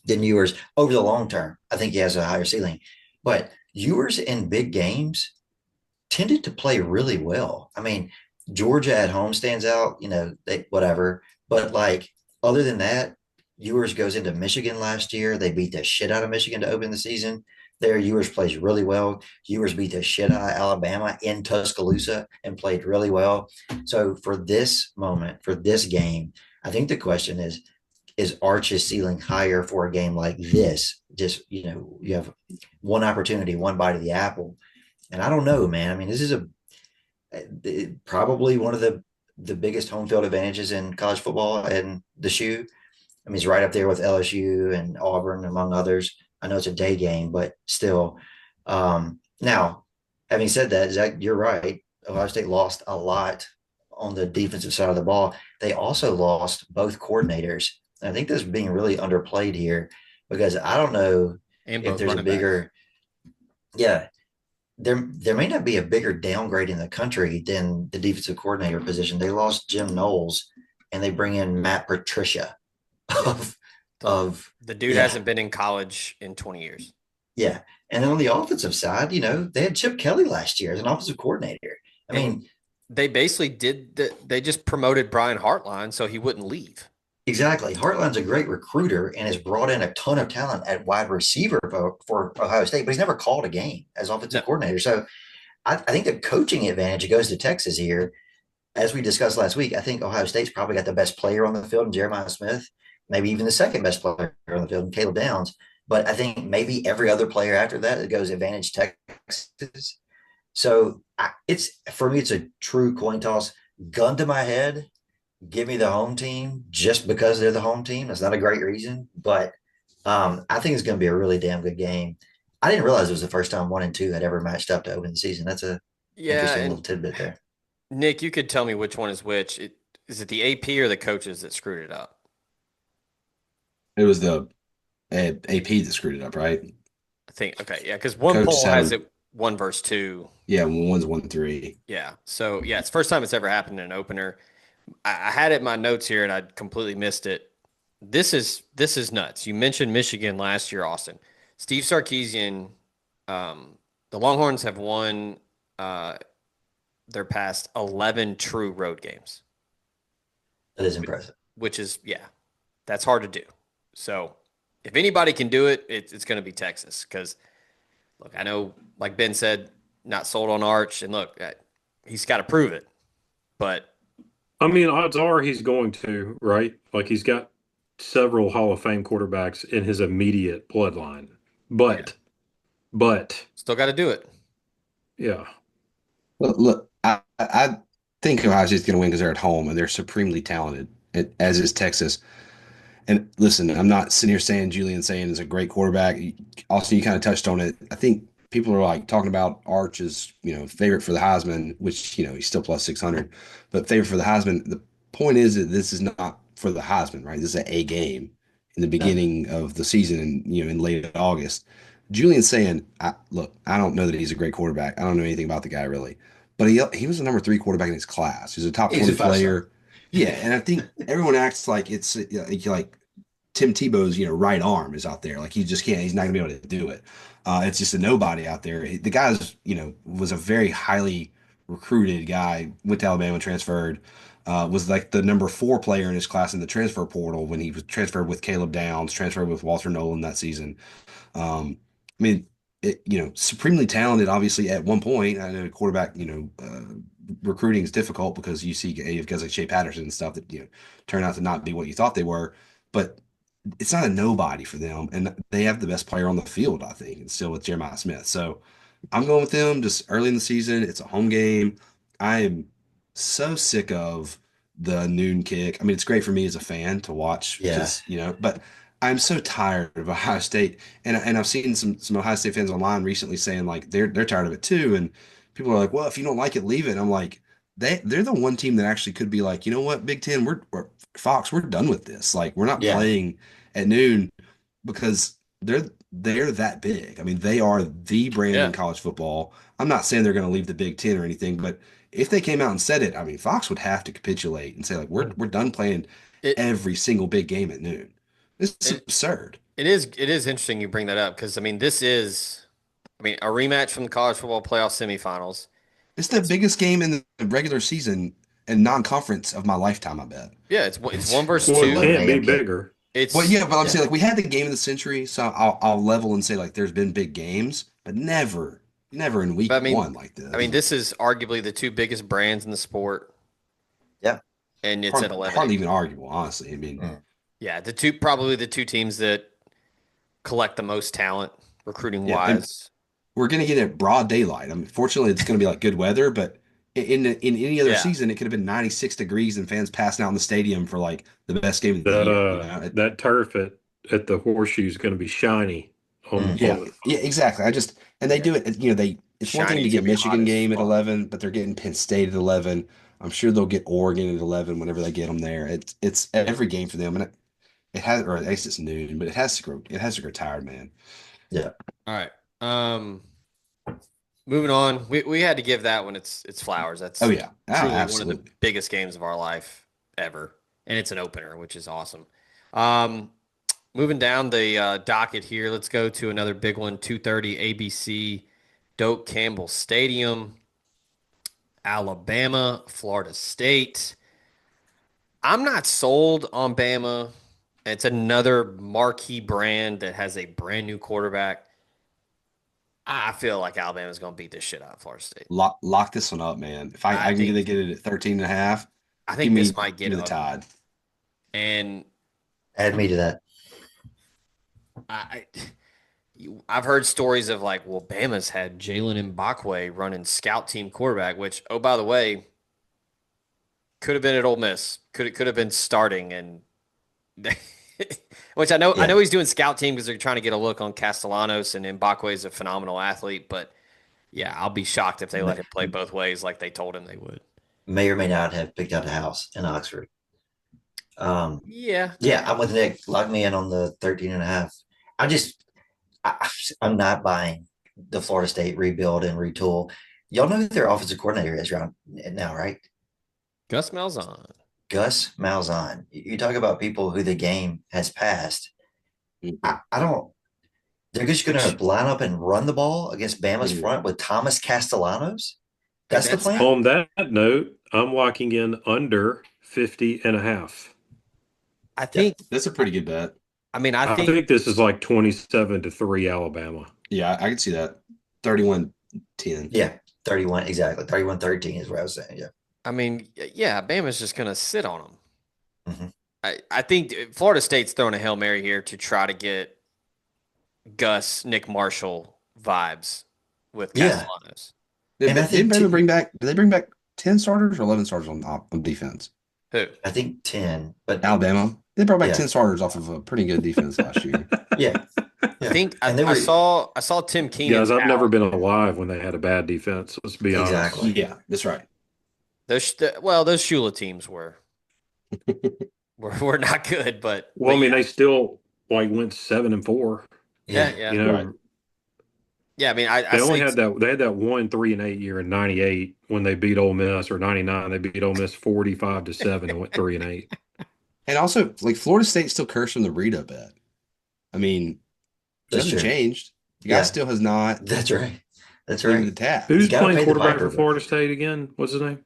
Than Ewers over the long term. I think he has a higher ceiling. But Ewers in big games tended to play really well. I mean, Georgia at home stands out, whatever. But like other than that, Ewers goes into Michigan last year. They beat the shit out of Michigan to open the season. There, Ewers plays really well. Ewers beat the shit out of Alabama in Tuscaloosa and played really well. So for this moment, for this game, I think the question is Arch's ceiling higher for a game like this? Just, you have one opportunity, one bite of the apple. And I don't know, man. I mean, this is Probably one of the biggest home field advantages in college football and the shoe. I mean, it's right up there with LSU and Auburn, among others. I know it's a day game, but still. Now, having said that, Zach, you're right. Ohio State lost a lot on the defensive side of the ball. They also lost both coordinators. And I think this is being really underplayed here because I don't know And if both there's a running backs. bigger, yeah, there may not be a bigger downgrade in the country than the defensive coordinator position. They lost Jim Knowles and they bring in Matt Patricia Yeah. of The, of the dude yeah, hasn't been in college in 20 years. yeah. And then on the offensive side, they had Chip Kelly last year as an offensive coordinator. I And mean, they basically they just promoted Brian Hartline so he wouldn't leave. exactly. Hartline's a great recruiter and has brought in a ton of talent at wide receiver for Ohio State, but he's never called a game as offensive No, coordinator. So I think the coaching advantage goes to Texas here. As we discussed last week, I think Ohio State's probably got the best player on the field in Jeremiah Smith, maybe even the second best player on the field in Caleb Downs. But I think maybe every other player after that, it goes advantage Texas. So it's for me, it's a true coin toss. Gun to my head, give me the home team just because they're the home team. That's not a great reason, but I think it's going to be a really damn good game. I didn't realize it was the first time 1 and 2 had ever matched up to open the season. That's a yeah, interesting and little tidbit there. Nick, you could tell me which one is which. Is it the AP or the coaches that screwed it up? It was the AP that screwed it up, right? I think okay, yeah, because one Coaches poll had has them. it 1 versus 2. Yeah, one's 1-3. Yeah, so yeah, it's the first time it's ever happened in an opener. I had it in my notes here and I completely missed it. This is nuts. You mentioned Michigan last year, Austin. Steve Sarkisian, the Longhorns have won uh, their past 11 true road games, That is impressive. which is yeah, that's hard to do. So if anybody can do it, it's going to be Texas. Because look, I know, like Ben said, not sold on Arch, and look, he's got to prove it. But I mean, odds are he's going to, right? Like he's got several Hall of Fame quarterbacks in his immediate bloodline. yeah, But still got to do it. yeah. Look, I think Ohio State's going to win because they're at home and they're supremely talented, as is Texas. And listen, I'm not sitting here saying Julian Saying is a great quarterback. Also, you kind of touched on it. I think people are like talking about Arch as, favorite for the Heisman, which, he's still plus 600, but favorite for the Heisman. The point is that this is not for the Heisman, right? This is a game in the No, beginning of the season and, in late August. Julian Saying, look, I don't know that he's a great quarterback. I don't know anything about the guy really, but he was the number 3 quarterback in his class. He's a top he's a 20 5 star. player. Yeah, and I think everyone acts like it's like Tim Tebow's, right arm is out there. Like he just can't. He's not gonna be able to do it. It's just a nobody out there. The guy's, was a very highly recruited guy. Went to Alabama, transferred. Was like the number 4 player in his class in the transfer portal when he was transferred with Caleb Downs, transferred with Walter Nolan that season. I mean, supremely talented. Obviously, at one point, I know quarterback, recruiting is difficult because you see guys like Shea Patterson and stuff that turn out to not be what you thought they were. But it's not a nobody for them, and they have the best player on the field, I think, and still with Jeremiah Smith. So I'm going with them just early in the season. It's a home game. I am so sick of the noon kick. I mean, it's great for me as a fan to watch Yeah, because, but I'm so tired of Ohio State. And I've seen some Ohio State fans online recently saying like they're tired of it too. And people are like, well, if you don't like it, leave it. And I'm like, they're the one team that actually could be like, you know what, Big Ten, we're Fox, we're done with this. Like, we're not yeah, playing at noon because they're that big. I mean, they are the brand Yeah, in college football. I'm not saying they're going to leave the Big Ten or anything, but if they came out and said it, I mean, Fox would have to capitulate and say like, we're done playing it every single big game at noon. This is it absurd. it is interesting you bring that up because I mean this is I mean a rematch from the college football playoff semifinals. It's the It's biggest game in the regular season and non-conference of my lifetime, I bet. yeah, it's one versus Well, it 11 two. can't be a.m. kick. bigger. Well, It's yeah, but I'm Yeah, saying like we had the game of the century, so I'll level and say like there's been big games, but never in week but one like I mean this. this is arguably the two biggest brands in the sport, yeah. and it's at Hardly, 11 hardly even a.m. arguable, honestly. I mean, Mm. Yeah, the two teams that collect the most talent recruiting yeah, and wise. we're gonna get it broad daylight. I mean, fortunately, it's gonna be like good weather, but in any other Yeah, season, it could have been 96 degrees and fans passing out in the stadium for like the best game of the That year. You know, that turf at the horseshoe is going to be shiny Mhm. yeah, on yeah, exactly. and they yeah. do it. You know, it's one thing to Shiny's get gonna be hot Michigan as game at fuck. 11, but they're getting Penn State at 11. I'm sure they'll get Oregon at 11 whenever they get them there. It's every game for them, and it has, or at least it's noon, but it has to grow tired, man. Yeah. All right. Um, moving on. We had to give that one its flowers. Oh That's yeah, oh, truly one of the absolutely. biggest games of our life ever, and it's an opener, which is awesome. Um, moving down the docket here, let's go to another big one. 2:30 ABC, Doak Campbell Stadium, Alabama, Florida State. I'm not sold on Bama. It's another marquee brand that has a brand new quarterback. I feel like Alabama's going to beat this shit out of Florida State. Lock this one up, man. If I I can think get it at 13 and a half, I give think me this might give get me the ugly. Tide. And Add me to that. I I've heard stories of like, well, Bama's had Jalen Mbakwe running scout team quarterback, which, oh, by the way, could have been at Ole Miss. Could have been starting, and which I Yeah. know he's doing scout team because they're trying to get a look on Castellanos, and Mbakwe is a phenomenal athlete. But yeah, I'll be shocked if they let May, him play both ways like they told him they would. may or may not have picked out a house in Oxford. Um, Yeah, yeah, I'm with Nick. Lock me in on the 13 and a half. I just, I, I'm not buying the Florida State rebuild and retool. Y'all know who their offensive coordinator is around now, right? Gus Malzahn. Gus Malzahn. You talk about people who the game has passed. Mhm. I don't. They're just going to line up and run the ball against Bama's Mhm. front with Thomas Castellanos. Hey, That's the that's plan. on that note, I'm locking in under 50 and a half. I Yeah, think. That's a pretty good bet. I mean, I I think. think this is like 27-3 Alabama. Yeah, I can see that. 31-10. yeah. 31 exactly. 31-13 is what I was saying. Yeah. I mean, yeah, Bama's just going to sit on them. Hmm. I think Florida State's throwing a Hail Mary here to try to get Gus, Nick Marshall vibes with Yeah, Castellanos. and I Did think Bama bring back? Did they bring back 10 starters or 11 starters on defense? Who? I think 10, but Alabama. They brought back yeah, 10 starters off of a pretty good defense last year. yeah, I yeah. think And they were I saw Tim Guys, Keenan's I've never out. been alive when they had a bad defense. Let's be honest. exactly. Yeah, that's right. Those Shula teams were not good, Well, but I mean, yeah, they still like went 7-4. yeah, Yeah, yeah, You Right. know, yeah. I mean, I they only say had that. They had that 1 3-8 year in '98 when they beat Ole Miss, or '99 they beat Ole Miss 45-7 and went 3-8. And also, like Florida State still cursed from the Rita bet. I mean, it that's hasn't true. changed. The guy Yeah, still has not that's right. That's cleaned the right. taps. He's Who's got to playing pay the quarterback piper, for but Florida State again? What's his name?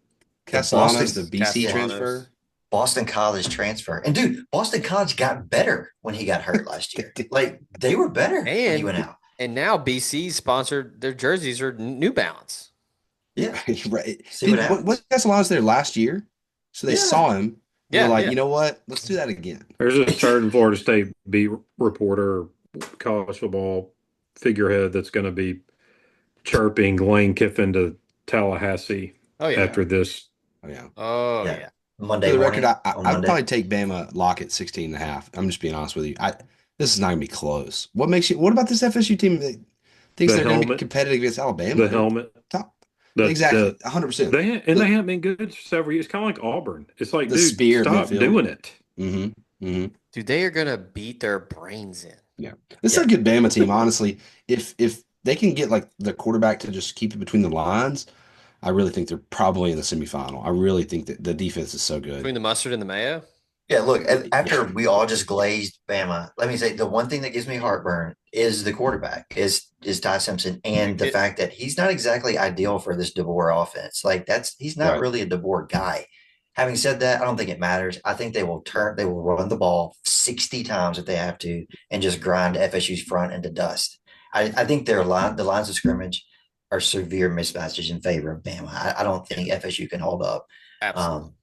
the Castellanos, Boston, the BC yeah, Castellanos. transfer. Boston College transfer. And dude, Boston College got better when he got hurt last year. Like they were better when he and went out. and now BC sponsored their jerseys are New Balance. Yeah, Right. see what happens. What Castellanos there last year? So they Yeah, saw him and they're Yeah, like, yeah. you know what? Let's do that again. There's a certain Florida State beat reporter, college football figurehead that's going to be chirping Lane Kiffin to Tallahassee Oh yeah. after this. Oh, yeah. Oh yeah. yeah. For Monday the record, morning on I'd Monday. probably take Bama lock at 16 and a half. I'm just being honest with you. This is not gonna be close. What about this FSU team that thinks The they're gonna be helmet, competitive against Alabama? the They're helmet. top. That's Exactly, it. 100%. They haven't been good for several years. It's kind of like Auburn. It's like, The dude, spear stop midfield. doing it. Mm-hmm. Mm-hmm. Dude, they are gonna beat their brains in. Yeah. This is Yeah, a good Bama team, honestly. If they can get like the quarterback to just keep it between the lines, I really think they're probably in the semifinal. I really think that the defense is so good. Between the mustard and the mayo. yeah. Look, after Yeah. we all just glazed Bama, let me say the one thing that gives me heartburn is the quarterback, is Ty Simpson, and the It, fact that he's not exactly ideal for this DeBoer offense. Like he's not Right. really a DeBoer guy. Having said that, I don't think it matters. I think they will run the ball 60 times if they have to, and just grind FSU's front into dust. I think the lines of scrimmage are severe mismatches in favor of Bama. I don't think FSU can hold up. absolutely. Um,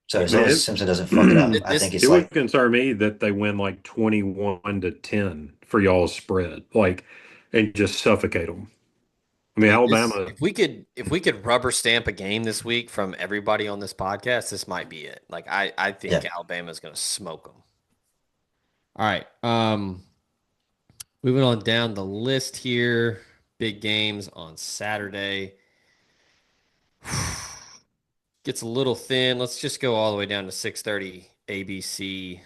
so Yeah, as long as Man, Simpson doesn't fuck it up, I this think it's it would like concern me that they win like 21-10 for y'all's spread, like, and just suffocate them. I mean, This Alabama. if we could rubber stamp a game this week from everybody on this podcast, this might be it. Like I think Yeah. Alabama's going to smoke them. All right. Moving on down the list here. Big games on Saturday. Gets a little thin. Let's just go all the way down to 6:30 ABC.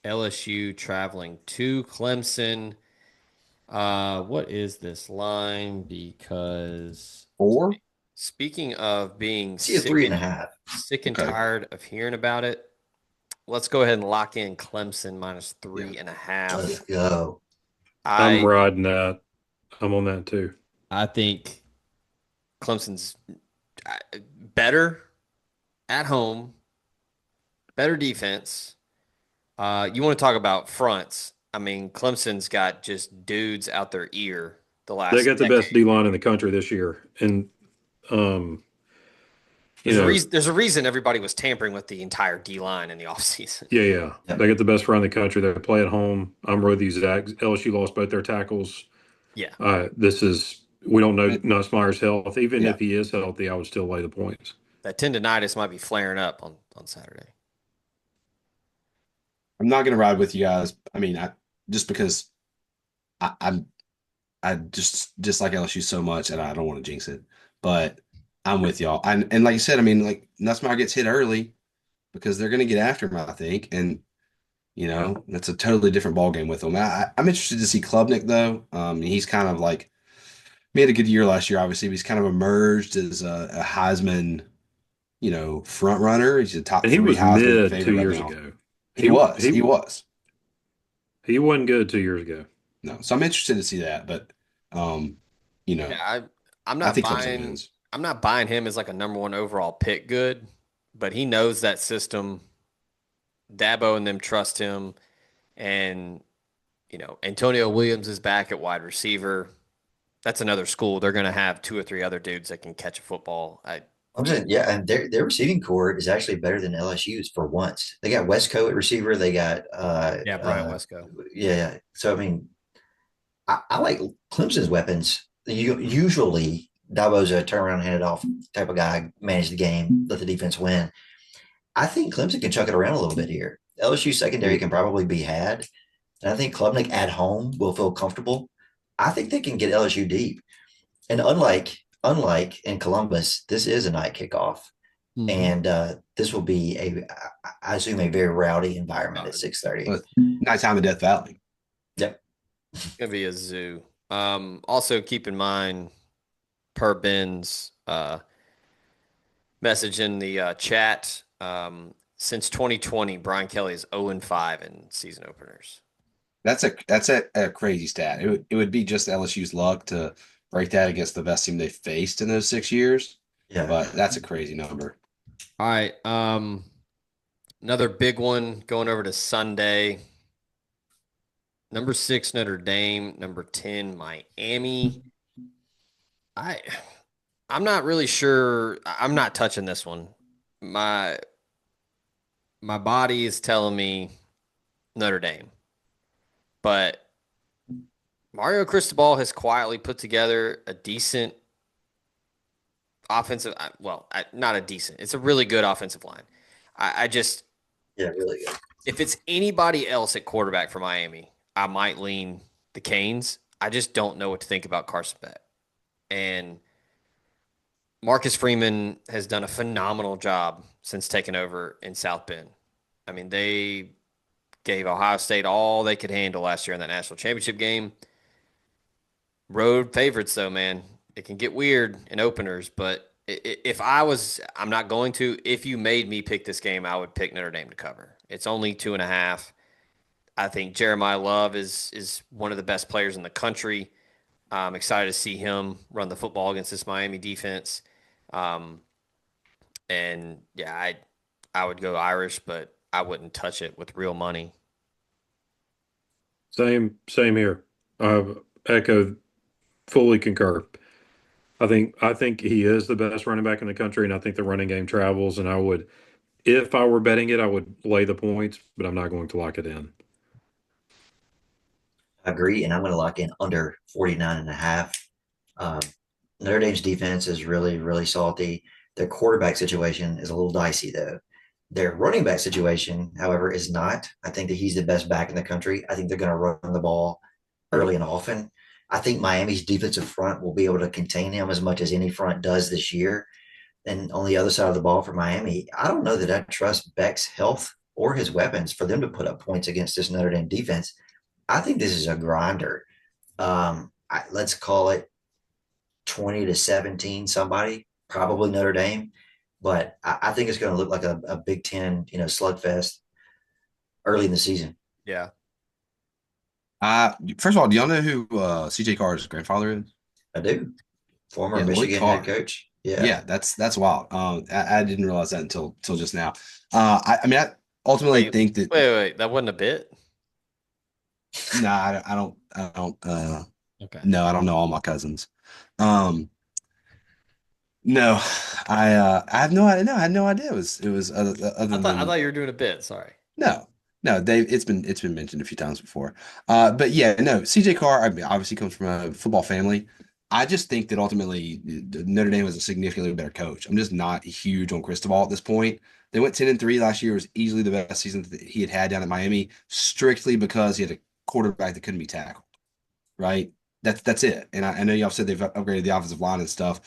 LSU traveling to Clemson. What is this line? Because 4. speaking of being See a 3.5. sick and Okay. tired of hearing about it, let's go ahead and lock in Clemson minus Yeah. three and a Yeah. Let's half. go. I'm I riding that. I'm on that too. I think Clemson's better at home, better defense. You want to talk about fronts? I mean, Clemson's got just dudes out their ear the They last got the best D decade. line in the country this year, and um, you There's a know, reason. There's a reason everybody was tampering with the entire D line in the offseason. yeah, Yep. they got the best front in the country. They play at home. I'm with you, Zach. LSU lost both their tackles. Yeah, This is we don't know And- Nussmeier's health. Even yeah. if he is healthy, I would still lay the points. that tendonitis might be flaring up on Saturday. I'm not going to ride with you guys. I mean, just because I'm I just dislike LSU so much, and I don't want to jinx it. But I'm with y'all. And like you said, I mean, like Nussmeier gets hit early because they're going to get after him, I think, and that's a totally different ball game with him. I'm interested to see Klubnik though. He's kind of like he had a good year last year, obviously, but he's kind of emerged as a Heisman, front runner. He's a top And he three was Heisman mid two favorite right years now. ago. He He was. He he was. he wasn't good 2 years ago. No, so I'm interested to see that, but um, you Yeah, know, I'm I not think Clemson buying. wins. I'm not buying him as like a number one overall pick. Good, but he knows that system. Dabo and them trust him, and Antonio Williams is back at wide receiver. That's another school. They're going to have two or three other dudes that can catch a football. I'm saying, yeah, and their receiving core is actually better than LSU's for once. They got Westco at receiver. They got Yeah, Brian Wesco. yeah. Yeah. So I mean, I like Clemson's weapons. Usually Dabo's a turnaround, hand it off type of guy, manage the game, let the defense win. I think Clemson can chuck it around a little bit here. LSU secondary can probably be had, and I think Klubnik at home will feel comfortable. I think they can get LSU deep. And unlike in Columbus, this is a night kickoff, Mhm. and this will be I assume a very rowdy environment at 6:30. But nighttime in Death Valley. Yep. It's going to be a zoo. Also, keep in mind, per Ben's message in the chat, since 2020, Brian Kelly is 0-5 in season openers. That's a crazy stat. It would be just LSU's luck to break that against the best team they faced in those 6 years, Yeah. but that's a crazy number. All right. Another big one going over to Sunday. Number 6, Notre Dame. Number 10, Miami. I I'm not really sure. I'm not touching this one. My my body is telling me Notre Dame, but Mario Cristobal has quietly put together a decent offensive. Well, not a decent. It's a really good offensive line. I just Yeah, really good. if it's anybody else at quarterback for Miami, I might lean the Canes. I just don't know what to think about Carson Beck. And Marcus Freeman has done a phenomenal job since taking over in South Bend. I mean, they gave Ohio State all they could handle last year in that national championship game. Road favorites, though, man. It can get weird in openers, but if I was, I'm not going to. If you made me pick this game, I would pick Notre Dame to cover. It's only 2.5. I think Jeremiah Love is one of the best players in the country. I'm excited to see him run the football against this Miami defense. Um, and yeah, I would go Irish, but I wouldn't touch it with real money. Same here. I echo, fully concur. I think he is the best running back in the country, and I think the running game travels. And I would, if I were betting it, I would lay the points, but I'm not going to lock it in. I agree, and I'm going to lock in under 49.5. Um, Notre Dame's defense is really, really salty. Their quarterback situation is a little dicey, though. Their running back situation, however, is not. I think that he's the best back in the country. I think they're going to run the ball early and often. I think Miami's defensive front will be able to contain him as much as any front does this year. And on the other side of the ball for Miami, I don't know that I trust Beck's health or his weapons for them to put up points against this Notre Dame defense. I think this is a grinder. Let's call it 20-17, somebody, probably Notre Dame. But I think it's going to look like a Big Ten, slugfest early in the season. Yeah. First of all, do y'all know who CJ Carr's grandfather is? I do. Former Yeah, Lloyd Michigan head Carr. coach. Yeah. Yeah, that's wild. I didn't realize that until just now. I mean, I ultimately Wait, think that wait. That wasn't a bit? no, I don't. Okay. No, I don't know all my cousins. Um, no, I have no idea. No, I had no idea. It was other I than thought you were doing a bit. Sorry. no, no. Dave, it's been mentioned a few times before. But yeah, no. CJ Carr, I mean, obviously comes from a football family. I just think that ultimately Notre Dame was a significantly better coach. I'm just not huge on Cristobal at this point. They went 10-3 last year. It was easily the best season that he had down at Miami, strictly because he had a quarterback that couldn't be tackled. Right? That's it. And I know y'all said they've upgraded the offensive line and stuff.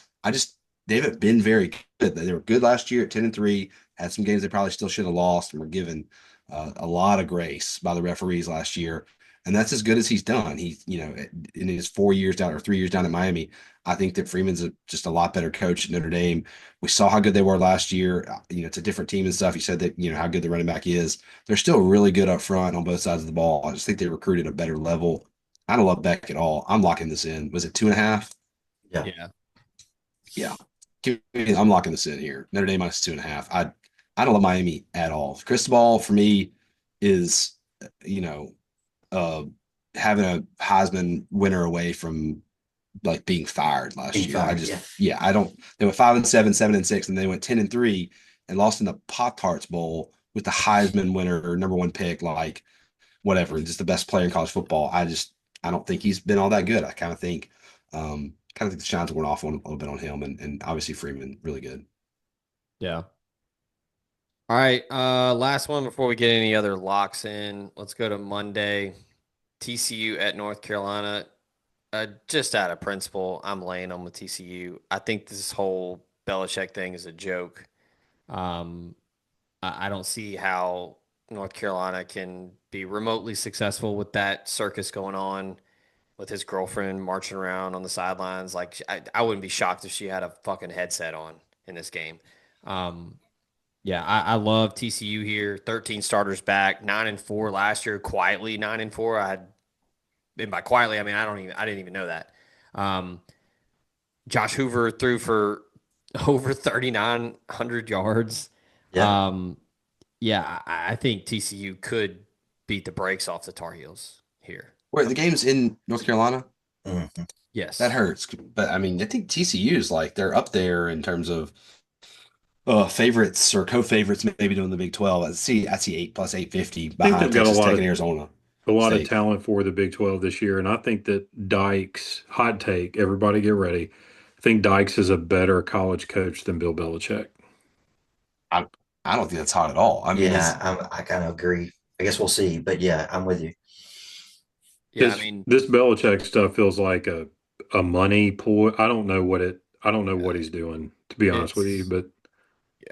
They haven't been very good. They were good last year at 10-3. Had some games they probably still should have lost and were given a lot of grace by the referees last year. And that's as good as he's done. In his 4 years down or 3 years down at Miami, I think that Freeman's just a lot better coach at Notre Dame. We saw how good they were last year. It's a different team and stuff. He said that, how good the running back is. They're still really good up front on both sides of the ball. I just think they recruited a better level. I don't love Beck at all. I'm locking this in. Was it 2.5? Yeah. Yeah. Yeah. I'm locking this in here. Notre Dame minus 2.5. I don't love Miami at all. Cristobal for me is, you know, uh, having a Heisman winner away from like being fired last Being year. I fired. just, Yeah. yeah, I don't. They went 5-7, 7-6, and they went 10-3 and lost in the Pop Tarts Bowl with the Heisman winner or number one pick, like whatever, just the best player in college football. I don't think he's been all that good. I kind of think the shine's worn off a little bit on him, and obviously Freeman really good. Yeah. All right. Last one before we get any other locks in. Let's go to Monday. TCU at North Carolina. Just out of principle, I'm laying on with TCU. I think this whole Belichick thing is a joke. Um, I don't see how North Carolina can be remotely successful with that circus going on with his girlfriend marching around on the sidelines. Like, I wouldn't be shocked if she had a fucking headset on in this game. Um, yeah, I love TCU here. 13 starters back, 9-4 last year, quietly 9-4. And by quietly, I mean I didn't even know that. Um, Josh Hoover threw for over 3,900 yards. Yeah. Um, yeah, I think TCU could beat the brakes off the Tar Heels here. Where the game's in North Carolina, Mhm. that Yes. hurts. But I mean, I think TCU is like they're up there in terms of favorites or co-favorites, maybe doing the Big 12. I see 8 plus 850 I think behind they've got Texas Tech and Arizona a lot of State. talent for the Big 12 this year, and I think that Dykes, hot take, everybody get ready. I think Dykes is a better college coach than Bill Belichick. I I don't think that's hot at all. I mean, Yeah. I kind of agree. I guess we'll see. But yeah, I'm with you. Yeah, I This mean, this Belichick stuff feels like a money ploy. I don't know what he's doing, to be honest with you, it's but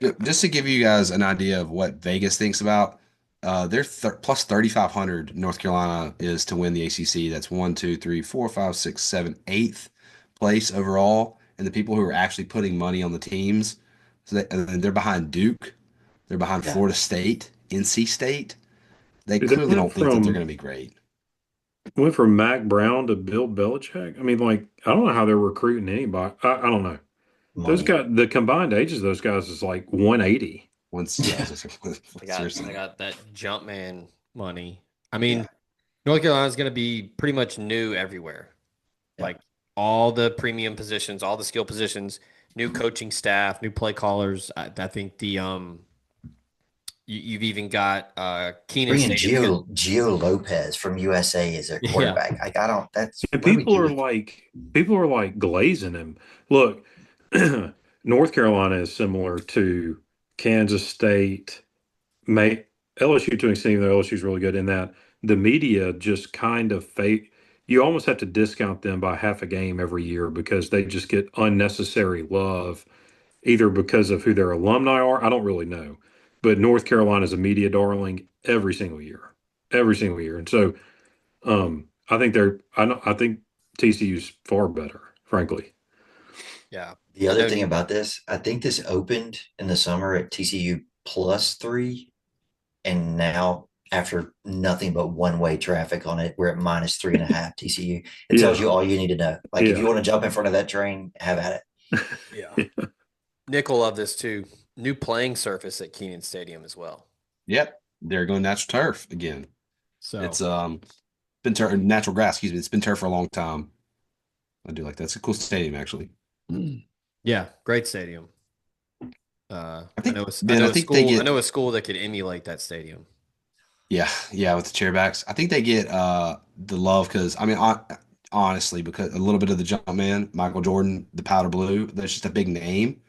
yeah. just to give you guys an idea of what Vegas thinks about, they're plus 3,500. North Carolina is to win the ACC. That's one, two, three, four, five, six, seven, eighth place overall. And the people who are actually putting money on the teams, and they're behind Duke, they're behind Yeah. Florida State, NC State. They they clearly don't think that they're going to be great. went from Mac Brown to Bill Belichick. I mean, like, I don't know how they're recruiting anybody. I don't know. Those Money. guys, the combined ages of those guys is like 180. Once, yeah, I seriously, got that jump man money. I Yeah. mean, North Carolina is going to be pretty much new everywhere. Yeah. Like all the premium positions, all the skill positions, new coaching staff, new play callers. I think You've even got Keenan Bringing Stadium's good. Gio Lopez from USA as their Yeah, quarterback. Like I don't. That's And what do we do with? people are like glazing him. Look, North Carolina is similar to Kansas State. May LSU to an extent, though LSU is really good in that the media just kind of fake. You almost have to discount them by half a game every year because they just get unnecessary love, either because of who their alumni are. I don't really know, but North Carolina is a media darling every single year, and so I think they're. I don't. I think TCU's far better, frankly. yeah. The I other know. thing about this, I think this opened in the summer at TCU +3, and now after nothing but one-way traffic on it, we're at -3.5 TCU. It tells Yeah, you all you need to know. Like if you yeah. want to jump in front of that train, have at it. Yeah. Nick will love this too. New playing surface at Keenan Stadium as well. Yep, they're going natural turf again. So It's been natural grass. Excuse me. It's been turf for a long time. I do like that. It's a cool stadium, actually. yeah, great stadium. I I think know I Ben. know I a think they school I get know a school that could emulate that stadium. yeah with the chairbacks. I think they get the love because I mean honestly because a little bit of the jump man, Michael Jordan, the powder blue. That's just a big name.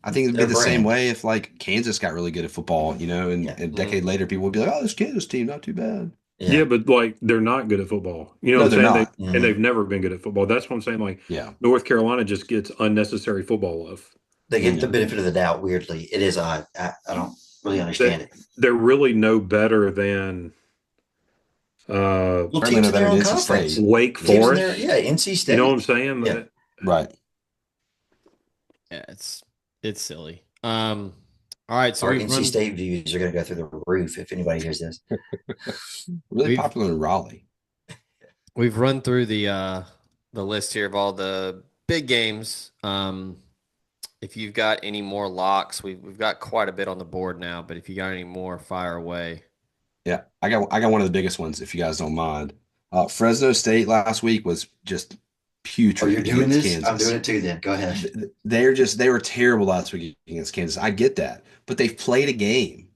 I think it'd be Their the same brand. way if like Kansas got really good at football, and Yeah. a Mhm. decade later people would be like, oh, this Kansas team not too bad. Yeah, Yeah. but like they're not good at football. You know what No, I'm they're saying? not. They've Mhm. never been good at football. That's what I'm saying. Like Yeah. North Carolina just gets unnecessary football love. They get the Yeah. benefit of the doubt weirdly. It is odd. I don't really That understand it. they're really no better than uh Well, Certainly teams no in their better than own NC conference. State. Wake Teams in their, Forest. yeah, NC You know what I'm State. Yeah. saying? Right. Yeah, it's silly. All right, so Our NC State views are going to go through the roof if anybody hears this. Really we've popular in Raleigh. we've run through the list here of all the big games. If you've got any more locks, we've got quite a bit on the board now, but if you got any more, fire away. Yeah, I got one of the biggest ones if you guys don't mind. Fresno State last week was just Oh, you're putrid doing against this? I'm doing Kansas. it too then. Go ahead. They were terrible last week against Kansas. I get that, but they've played a game.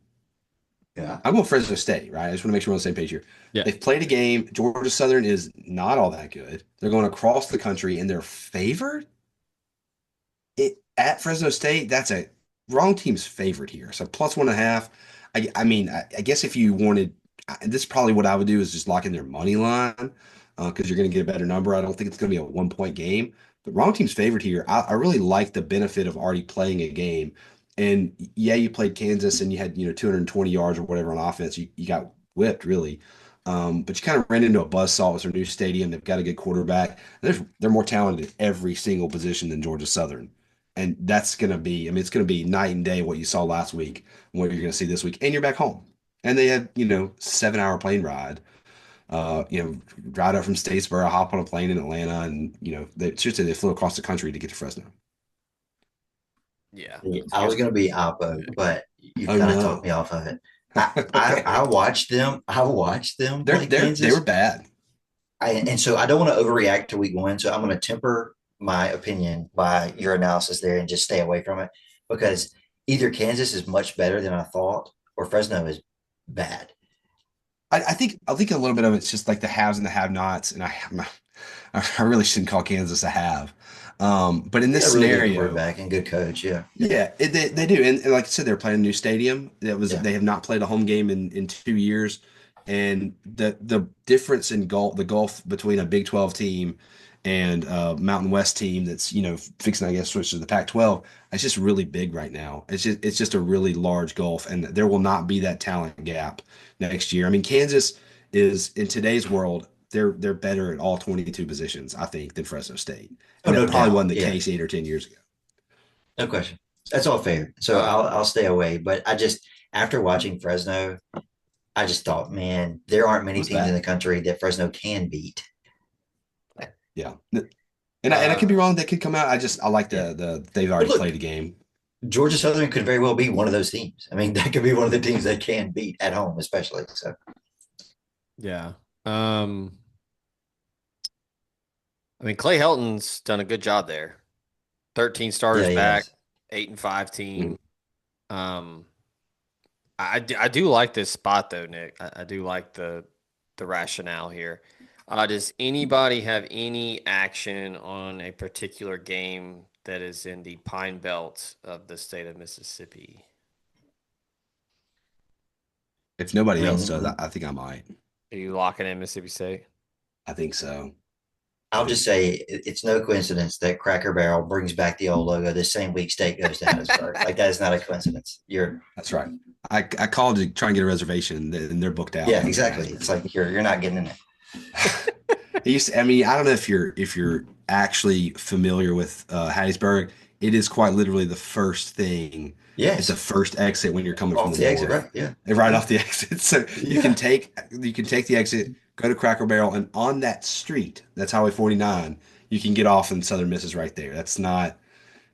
Yeah. I'm going Fresno State, right? I just want to make sure we're on the same page here. Yeah. They've played a game. Georgia Southern is not all that good. They're going across the country and they're favored at Fresno State. That's a wrong team's favorite here. So +1.5. I mean, I guess if you wanted, this is probably what I would do is just lock in their money line because you're going to get a better number. I don't think it's going to be a 1 point game. But wrong team's favorite here. I really like the benefit of already playing a game. And yeah, you played Kansas and you had 220 yards or whatever on offense. You got whipped really. But you kind of ran into a buzzsaw with their new stadium. They've got a good quarterback. They're more talented at every single position than Georgia Southern. And that's going to be, I mean, it's going to be night and day what you saw last week and what you're going to see this week. And you're back home. And they had, 7 hour plane ride, ride up from Statesboro, hop on a plane in Atlanta. And, seriously, they flew across the country to get to Fresno. Yeah. I was going to be Oppo, but you've Oh, kind of talked no. me off of it. I Okay. watched them. I watched them play They were Kansas. bad. And so I don't want to overreact to week one. So I'm going to temper my opinion by your analysis there and just stay away from it because either Kansas is much better than I thought or Fresno is bad. I think a little bit of it's just like the haves and the have-nots. And I really shouldn't call Kansas a have. But in They got this a really good scenario, quarterback and good coach. Yeah. yeah, they do, and like I said, they're playing a new stadium. Yeah. They have not played a home game in 2 years, and the difference in the gulf between a Big 12 team and a Mountain West team that's fixing I guess switch to the Pac-12. It's just really big right now. It's just a really large gulf, and there will not be that talent gap next year. I mean, Kansas is in today's world. They're better at all 22 positions, I think, than Fresno State, Oh, and no that probably doubt. wasn't the Yeah. case 8 or 10 years ago. No question. That's all fair. So Uh, I'll stay away. But I just after watching Fresno, I just thought, man, there aren't it many was teams in bad. the country that Fresno can beat. Yeah. And I could Uh, be wrong. They could come out. I like Yeah. the they've But already look, played a game. Georgia Southern could very well be one of those teams. I mean, that could be one of the teams that can beat at home, especially. So yeah. I mean, Clay Helton's done a good job there. 13 yeah, starters he back, has. 8-5 Mhm. team. Um, I do like this spot though, Nick. I do like the rationale here. Does anybody have any action on a particular game that is in the Pine Belt of the state of Mississippi? If I nobody else does, mean, I think I might. Are you locking in Mississippi State? I think so. I I'll think just say it's no coincidence that Cracker Barrel brings back the old logo the same week State goes to Hattiesburg. Like that is not a coincidence. that's right. I called to try and get a reservation, and they're booked out. Yeah, When I go to exactly. It's Hattiesburg. like you're not getting in it. I mean, I don't know if you're actually familiar with Hattiesburg. It is quite literally the first thing at the Yes, first exit when you're coming from off the the exit, north, right? Yeah, and right yeah, off the exit. So yeah. you can take the exit, go to Cracker Barrel, and on that street, that's Highway 49, you can get off in Southern Miss is right there. That's not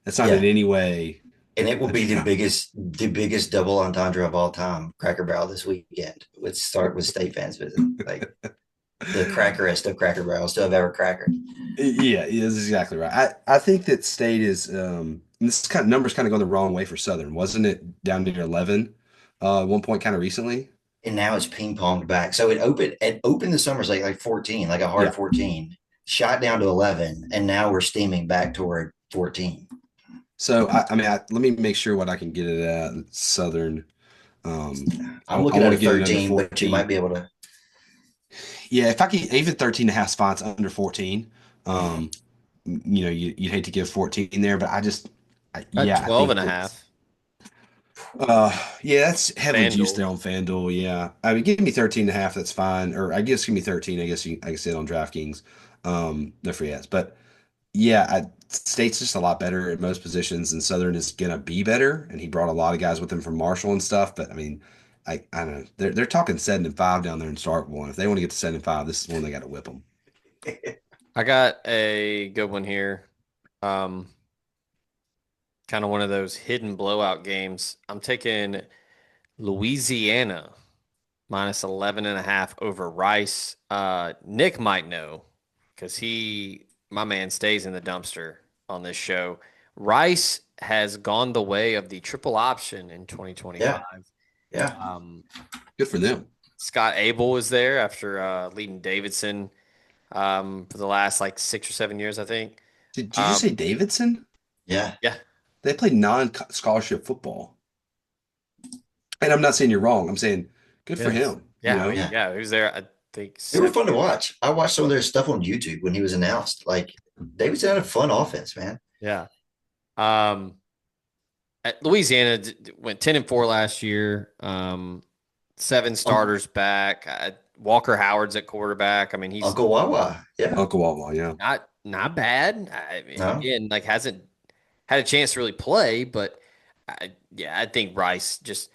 in Yeah. any way And it will a be drop. the biggest double entendre of all time. Cracker Barrel this weekend. Let's start with State fans visit. Like the crackerest of Cracker Barrels to have ever crackered. Yeah, that's exactly right. I think that State is and this kind of numbers kind of going the wrong way for Southern, wasn't it? Down near 11, at one point, kind of recently. And now it's ping ponged back. So it opened the summers like 14, like a hard Yeah. 14, shot down to 11, and now we're steaming back toward 14. So I mean, let me make sure what I can get it at Southern. I'm I looking want at to a get it under 13, but you might 14. be able to. Yeah, if I can even 13 and a half spots under 14, you'd hate to give 14 there, but At yeah, I 12 think and a that half. yeah, that's heavily juiced FanDuel. there on FanDuel. Yeah. I mean, give me 13 and a half, that's fine. Or I guess give me 13. I can say it on DraftKings. No free ads. But yeah, State's just a lot better at most positions, and Southern is gonna be better. And he brought a lot of guys with him from Marshall and stuff. But I mean, I don't know. They're talking 7-5 down there in Starkville. And if they want to get to 7-5, this is when they got to whip them. I got a good one here. Um, Kind of one of those hidden blowout games. I'm taking Louisiana minus 11 and a half over Rice. Nick might know because my man, stays in the dumpster on this show. Rice has gone the way of the triple option in 2025. Yeah, yeah. Um, Good for them. Scott Abel is there after leading Davidson for the last like 6 or 7 years, I think. Did you just Um, say Davidson? Yeah. yeah, They play non-scholarship football. And I'm not saying you're wrong. I'm saying good for yes, him, yeah. I mean, Yeah. yeah, he was there. I think They were 7 fun to years. watch. I watched some of their stuff on YouTube when he was announced. Like Davidson had a fun offense, man. Yeah. Um, Louisiana went 10-4 last year. Seven Un- starters back. Walker Howard's at quarterback. I mean, he's Uncle Wawa. Yeah. Uncle Wawa. Yeah. not bad. I mean, No. again, like hasn't had a chance to really play, but yeah, I think Rice just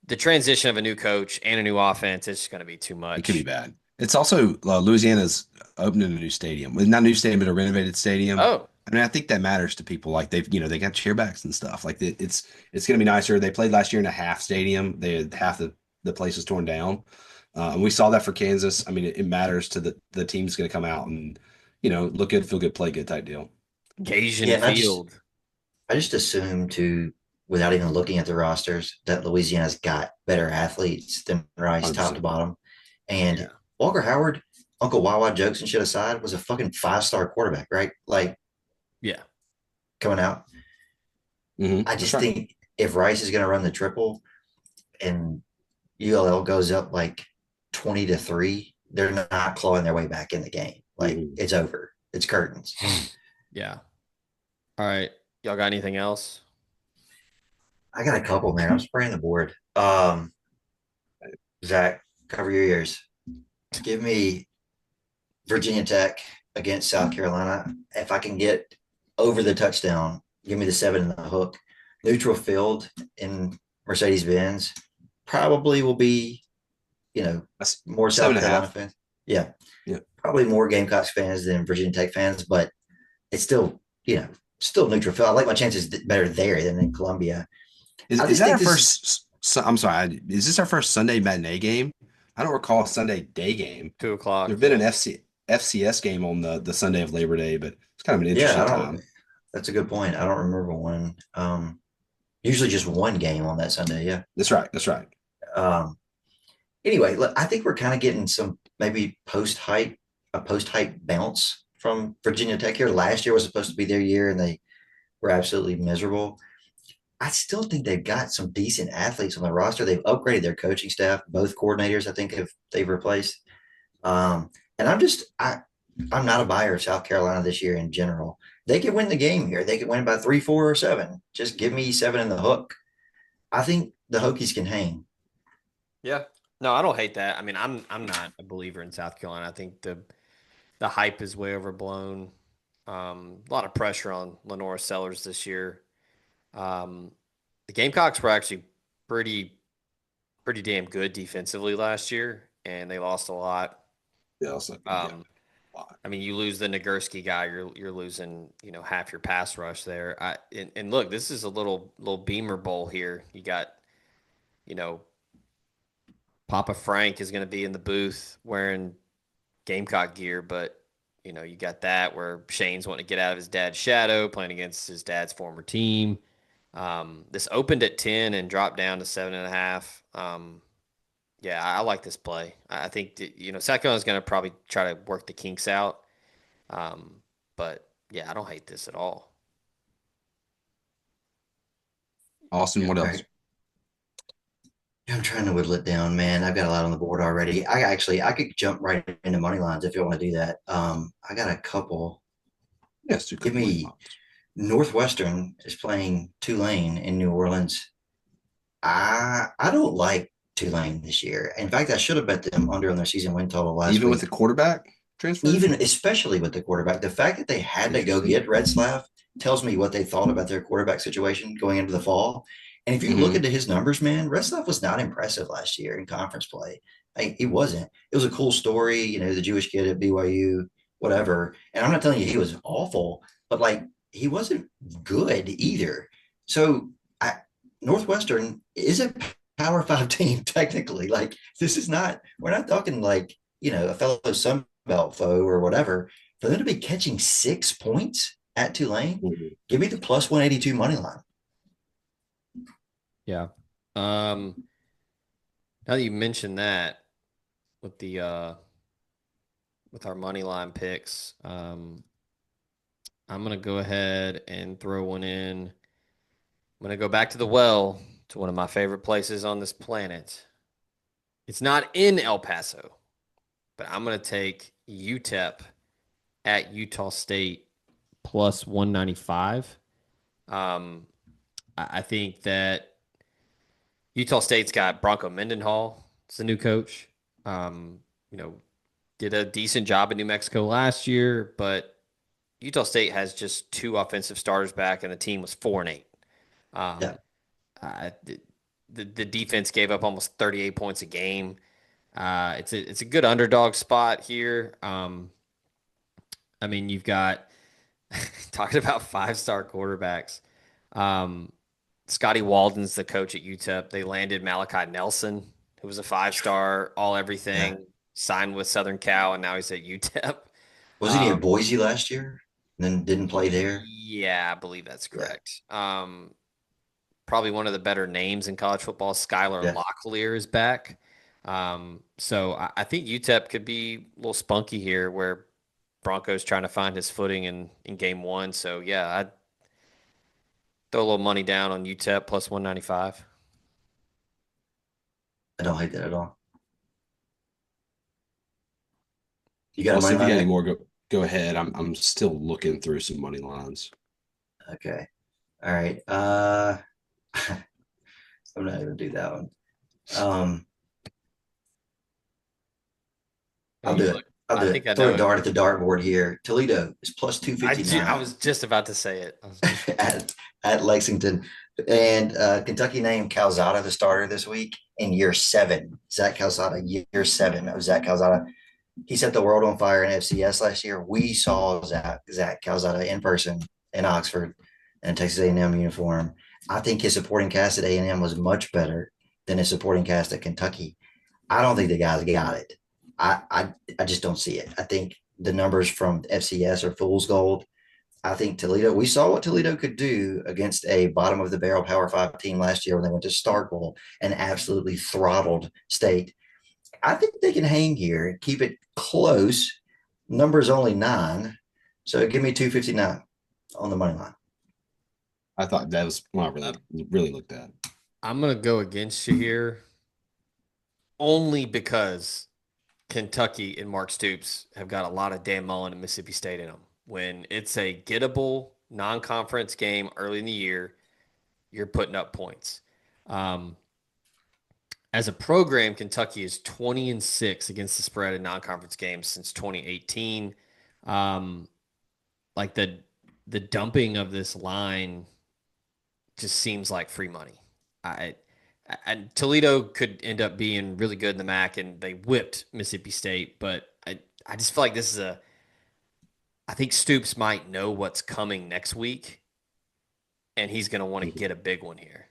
the transition of a new coach and a new offense is just going to be too It could be much. bad. It's also Louisiana's opening a new stadium. Well, not a new stadium, but a renovated stadium. Oh, I mean, I think that matters to people. Like they got cheerbacks and stuff. Like it's going to be nicer. They played last year in a half stadium. They had half the place was torn down, and we saw that for Kansas. I mean, it matters to the team's going to come out and look good, feel good, play good type deal. Gasian Yeah, and Field. I just assumed too, without even looking at the rosters, that Louisiana's got better athletes than Rice, top to 100%. bottom. And Yeah. Walker Howard, Uncle Wawa, jokes and shit aside, was a fucking 5-star quarterback, right? Like Yeah. coming out. I That's just right. think if Rice is going to run the triple and ULL goes up like 20-3, they're not clawing their way back in the game. Like Mhm. it's over. It's curtains. Yeah. All right. Y'all got anything else? I got a couple, man. I'm spraying the board. Zach, cover your ears. Give me Virginia Tech against South Carolina. If I can get over the touchdown, give me the 7 in the hook. Neutral field in Mercedes Benz probably will be, That's more seven South and a Carolina half. fans. Yeah, Yeah. probably more Gamecocks fans than Virginia Tech fans, but it's still neutral field. I like my chances better there than in Columbia. Is I is just that think our this is, first? I'm sorry. Is this our first Sunday matinee game? I don't recall a Sunday day game. 2 o'clock. There's been an FCS game on the Sunday of Labor Day, but it's kind of an yeah, interesting I don't, time. that's a good point. I don't remember one. Usually just one game on that Sunday. Yeah. That's right. That's right. Um, anyway, I think we're kind of getting some maybe a post hype bounce from Virginia Tech here. Last year was supposed to be their year, and they were absolutely miserable. I still think they've got some decent athletes on the roster. They've upgraded their coaching staff. Both coordinators, I think, they've replaced. Um, and I'm not a buyer of South Carolina this year in general. They could win the game here. They could win by 3, 4, or 7. Just give me 7 in the hook. I think the Hokies can hang. Yeah. No, I don't hate that. I mean, I'm not a believer in South Carolina. I think the hype is way overblown. A lot of pressure on Lenora Sellers this year. Um, the Gamecocks were actually pretty pretty damn good defensively last year, and they lost a lot. Yeah, also, yeah. Um, I mean, you lose the Nagurski guy, you're losing, half your pass rush there. And look, this is a little Beamer Bowl here. You got, you know, Papa Frank is going to be in the booth wearing Gamecock gear, but you got that where Shane's wanting to get out of his dad's shadow, playing against his dad's former team. This opened at 10 and dropped down to 7.5. Yeah, I like this play. I think that, South Carolina's going to probably try to work the kinks out. But yeah, I don't hate this at all. Austin, what All else? right. I'm trying to whittle it down, man. I've got a lot on the board already. I could jump right into money lines if you want to do that. I got a couple. Yes, two Give couple money me lines. Northwestern is playing Tulane in New Orleans. I don't like Tulane this year. In fact, I should have bet them under on their season win total last Even with week. the quarterback transfer? Even especially with the quarterback, the fact that they had to go Interesting. get Retzlaff tells me what they thought about their quarterback situation going into the fall. And if you look Mm-hmm. into his numbers, man, Retzlaff was not impressive last year in conference play. He wasn't. It was a cool story, the Jewish kid at BYU, whatever. And I'm not telling you he was awful, but like he wasn't good either. So I, Northwestern is a Power Five team technically. Like this is not. We're not talking like a fellow Sun Belt foe or whatever. For them to be catching 6 points at Tulane, Mm-hmm. give me the plus 182 money line. Yeah. Now that you mentioned that with the with our money line picks, I'm gonna go ahead and throw one in. I'm gonna go back to the well, to one of my favorite places on this planet. It's not in El Paso, but I'm gonna take UTEP at Utah State plus 195. Um, I think that Utah State's got Bronco Mendenhall as the new coach. Um, you know, did a decent job in New Mexico last year, but Utah State has just two offensive starters back, and the team was 4-8. Yeah. Um, I, the defense gave up almost 38 points a game. It's a good underdog spot here. I mean, you've got talking about five-star quarterbacks. Um, Scotty Walden's the coach at UTEP. They landed Malachi Nelson, who was a five-star, all Yeah. everything, signed with Southern Cal, and now he's at UTEP. Wasn't he at Um, Boise last year? And then didn't play there? yeah, I believe that's Yeah. correct. Probably one of the better names in college football. Skylar Yeah. Locklear is back. So I think UTEP could be a little spunky here, where Broncos trying to find his footing in game one. So yeah, I'd throw a little money down on UTEP plus 195. I don't hate that at all. You got a Also, money if you line got any there? more, go ahead. I'm still looking through some money lines. Okay. All right. I'm not gonna do that one. Um, Oh, I'll do you it. look. I'll I do think it. I Throw know a it. dart at the dartboard here. Toledo is plus I 259 was just about to say it. I was just at Lexington. And Kentucky named Calzada the starter this week in year 7. Zach Calzada, year 7 of Zach Calzada. He set the world on fire in FCS last year. We saw Zach Calzada in person in Oxford in a Texas A&M uniform. I think his supporting cast at A&M was much better than his supporting cast at Kentucky. I don't think the guys got it. I just don't see it. I think the numbers from FCS are fool's gold. I think Toledo, we saw what Toledo could do against a bottom of the barrel Power Five team last year when they went to Starkville and absolutely throttled State. I think they can hang here, keep it close. Number's only 9. So give me 259 on the money line. I thought that was when I really looked at. I'm gonna go against you here, only because Kentucky and Mark Stoops have got a lot of Dan Mullen and Mississippi State in them. When it's a gettable non-conference game early in the year, you're putting up points. Um, as a program, Kentucky is 20-6 against the spread in non-conference games since 2018. Um, like the dumping of this line just seems like free money. I and Toledo could end up being really good in the MAC, and they whipped Mississippi State. But I just feel like this is a. I think Stoops might know what's coming next week, and he's going to want to get a big one here.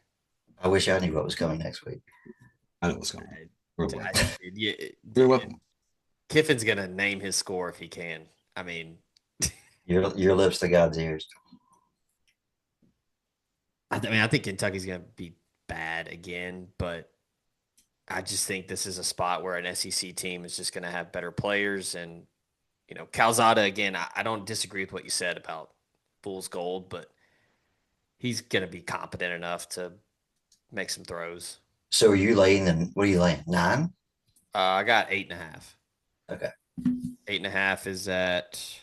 I wish I knew what was coming next week. I know what's coming. Kiffin's going to name his score if he can. I mean, your lips to God's ears. I think Kentucky's going to be bad again, but I just think this is a spot where an SEC team is just going to have better players. And, Calzada, again, I don't disagree with what you said about Fool's Gold, but he's going to be competent enough to make some throws. So are you laying, what are you laying? 9? I got 8.5. Okay. 8.5 is at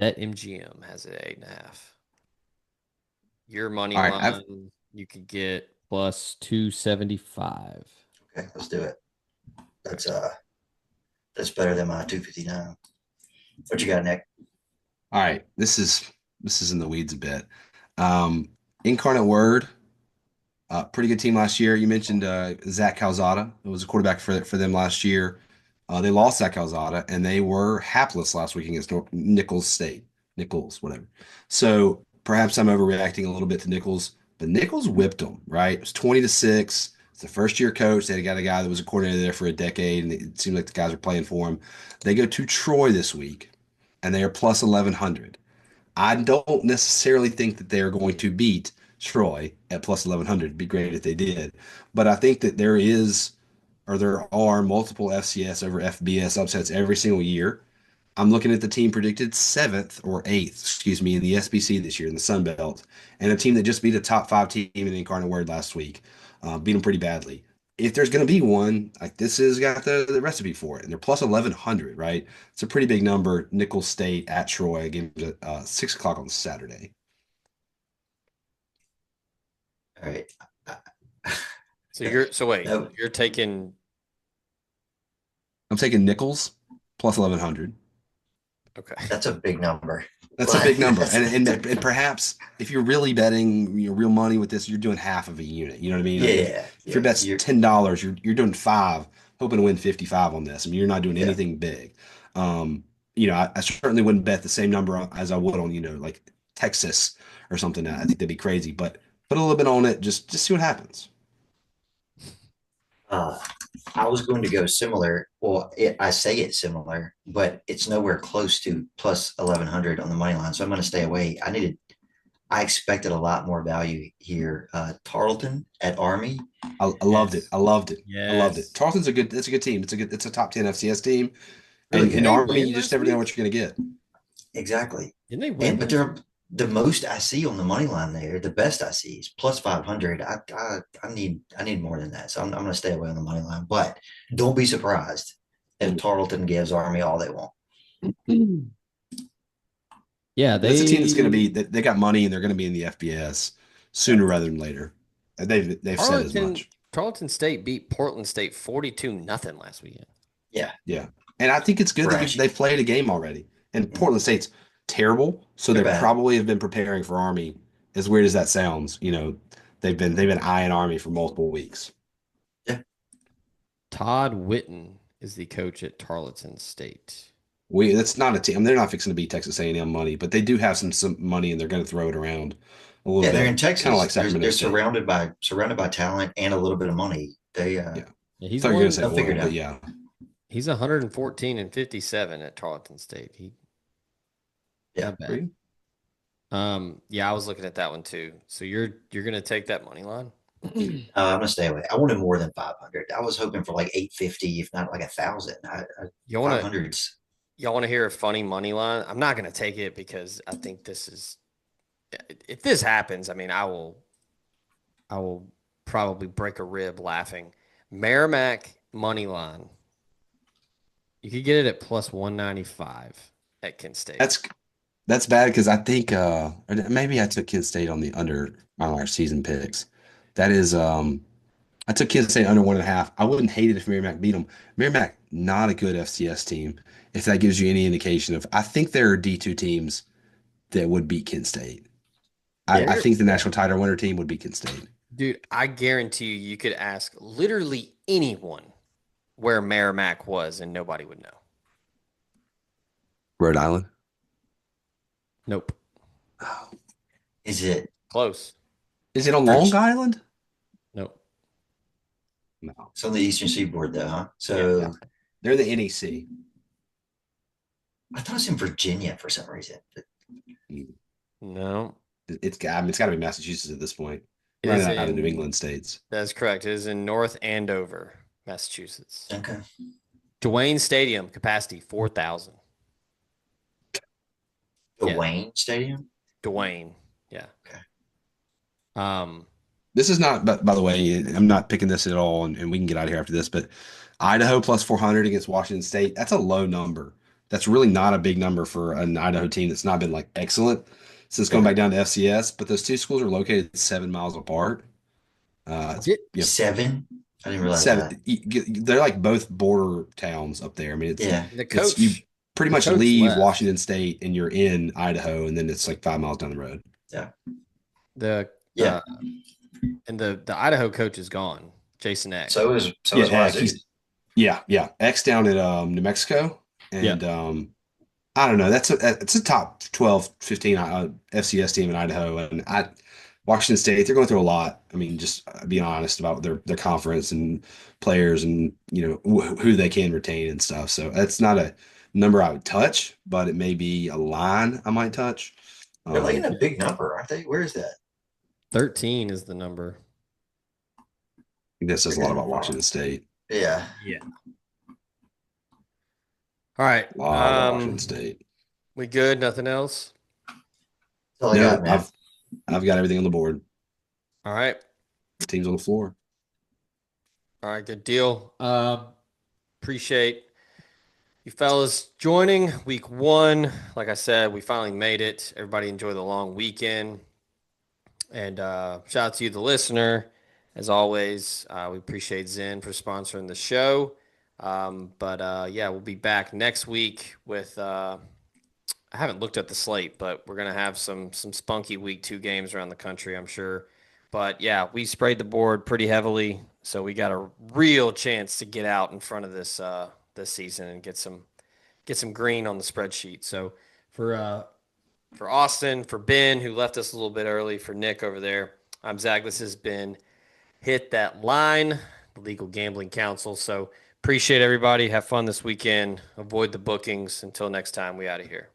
BetMGM has it at 8.5. Your money line, you could get plus 275. Okay, let's do it. That's better than my 259. What you got, Nick? All right, this is in the weeds a bit. Incarnate Word, pretty good team last year. You mentioned Zach Calzada, who was a quarterback for them last year. They lost Zach Calzada, and they were hapless last week against Nichols, whatever. So perhaps I'm overreacting a little bit to Nichols, but Nichols whipped them, right? It was 20-6. It's the first-year coach. They got a guy that was a coordinator there for a decade, and it seemed like the guys were playing for him. They go to Troy this week, and they are plus 1,100. I don't necessarily think that they're going to beat Troy at plus 1,100. It'd be great if they did. But I think that there are multiple FCS over FBS upsets every single year. I'm looking at the team predicted 7th or 8th, excuse me, in the SBC this year in the Sun Belt, and a team that just beat a top 5 team in the Incarnate Word last week, beat them pretty badly. If there's going to be one, like this has got the recipe for it, and they're plus 1,100, right? It's a pretty big number. Nicholls State at Troy, game at 6 o'clock on Saturday. All right. You're taking. I'm taking Nicholls plus 1,100. Okay. That's a big number. That's a big number. And perhaps if you're really betting real money with this, you're doing half of a unit. You know what I mean? Yeah. If your bet's $10, you're doing 5, hoping to win 55 on this. I mean, you're not doing anything big. I certainly wouldn't bet the same number as I would on, like Texas or something. I think that'd be crazy. But put a little bit on it, just see what happens. I was going to go similar. Well, I say it's similar, but it's nowhere close to plus 1,100 on the money line. So I'm going to stay away. I expected a lot more value here. Tarleton at Army. I loved it. I loved it. Yes. I loved it. Tarleton's a good team. It's a top 10 FCS team. And in Army, you just never know what you're going to get. Exactly. Didn't they win? But the most I see on the money line there, the best I see is plus 500. I need more than that. So I'm going to stay away on the money line. But don't be surprised if Tarleton gives Army all they want. Yeah, that's a team that's going to be. They got money and they're going to be in the FBS sooner rather than later. They've said as much. Tarleton State beat Portland State 42-0 last weekend. Yeah, and I think it's good that they've played a game already. And Portland State's terrible, so they probably have been preparing for Army. As weird as that sounds, they've been eyeing Army for multiple weeks. Yeah. Todd Witten is the coach at Tarleton State. That's not a team. They're not fixing to beat Texas A&M money, but they do have some money, and they're going to throw it around a little bit. They're in Texas. Kind of like Sacramento. They're surrounded by talent and a little bit of money. They he's thought you were going to say oil, but yeah. He's 114 and 57 at Tarleton State. Yeah. Not bad. Yeah, I was looking at that one too. So you're gonna take that money line? I'm gonna stay away. I wanted more than 500. I was hoping for like 850, if not like 1,000. You wanna 500s. y'all wanna hear a funny money line? I'm not gonna take it because I think this is if this happens, I mean I will probably break a rib laughing. Merrimack money line. You could get it at plus 195 at Kent State. That's bad because I think or maybe I took Kent State on the under on our season picks. That is I took Kent State under 1.5. I wouldn't hate it if Merrimack beat them. Merrimack, not a good FCS team. If that gives you any indication of, I think there are D2 teams that would beat Kent State. I There, think the national title winner team would beat Kent State. dude, I guarantee you could ask literally anyone where Merrimack was and nobody would know. Rhode Island. Nope. Oh. Is it Close. Is it on Long Virg- Island? Nope. No. it's on the Eastern Seaboard though, huh? Yeah. They're the NEC. I thought it was in Virginia for some reason. But No. I mean, it's got to be Massachusetts at this point. It Running is out of New in, England states. that's correct. It is in North Andover, Massachusetts. okay. Dwayne Stadium capacity 4,000. The Yeah. Wayne Stadium? Dwayne. Yeah. Okay. Um, This is not, but by the way, I'm not picking this at all, and we can get out of here after this. But Idaho plus 400 against Washington State, that's a low number. That's really not a big number for an Idaho team that's not been like excellent since going Okay. back down to FCS. But those two schools are located 7 miles apart. It's It- yeah, 7? I didn't realize that. they're like both border towns up there. I mean, Yeah. the it's you coach pretty the much coach leave left. Washington State and you're in Idaho, and then it's like 5 miles down the road. Yeah. The Yeah. and the Idaho coach is gone. Jason Eck. So is Yeah, Wazoo. yeah. X down at New Mexico, and I don't know. It's a top 12, 15 FCS team in Idaho, and Washington State. They're going through a lot. I mean, just being honest about their conference and players, and who they can retain and stuff. So that's not a number I would touch, but it may be a line I might touch. They're laying a big number, aren't they? Where is that? 13 is the number. This says a lot about Washington State. Yeah. Yeah. All right. A lot about Washington State. We good? Nothing else? That's all I got, man. I've got everything on the board. All right. Teams on the floor. All right. Good deal. Appreciate you fellas joining week 1. Like I said, we finally made it. Everybody enjoy the long weekend. And shout out to you, the listener. As always, we appreciate Zen for sponsoring the show. Yeah, we'll be back next week with I haven't looked at the slate, but we're gonna have some spunky week 2 games around the country, I'm sure. But yeah, we sprayed the board pretty heavily, so we got a real chance to get out in front of this season and get some green on the spreadsheet. So for Austin, for Ben, who left us a little bit early, for Nick over there, I'm Zach. This has been Hit That Line, the Legal Gambling Council. So appreciate everybody. Have fun this weekend. Avoid the bookings. Until next time, we out of here.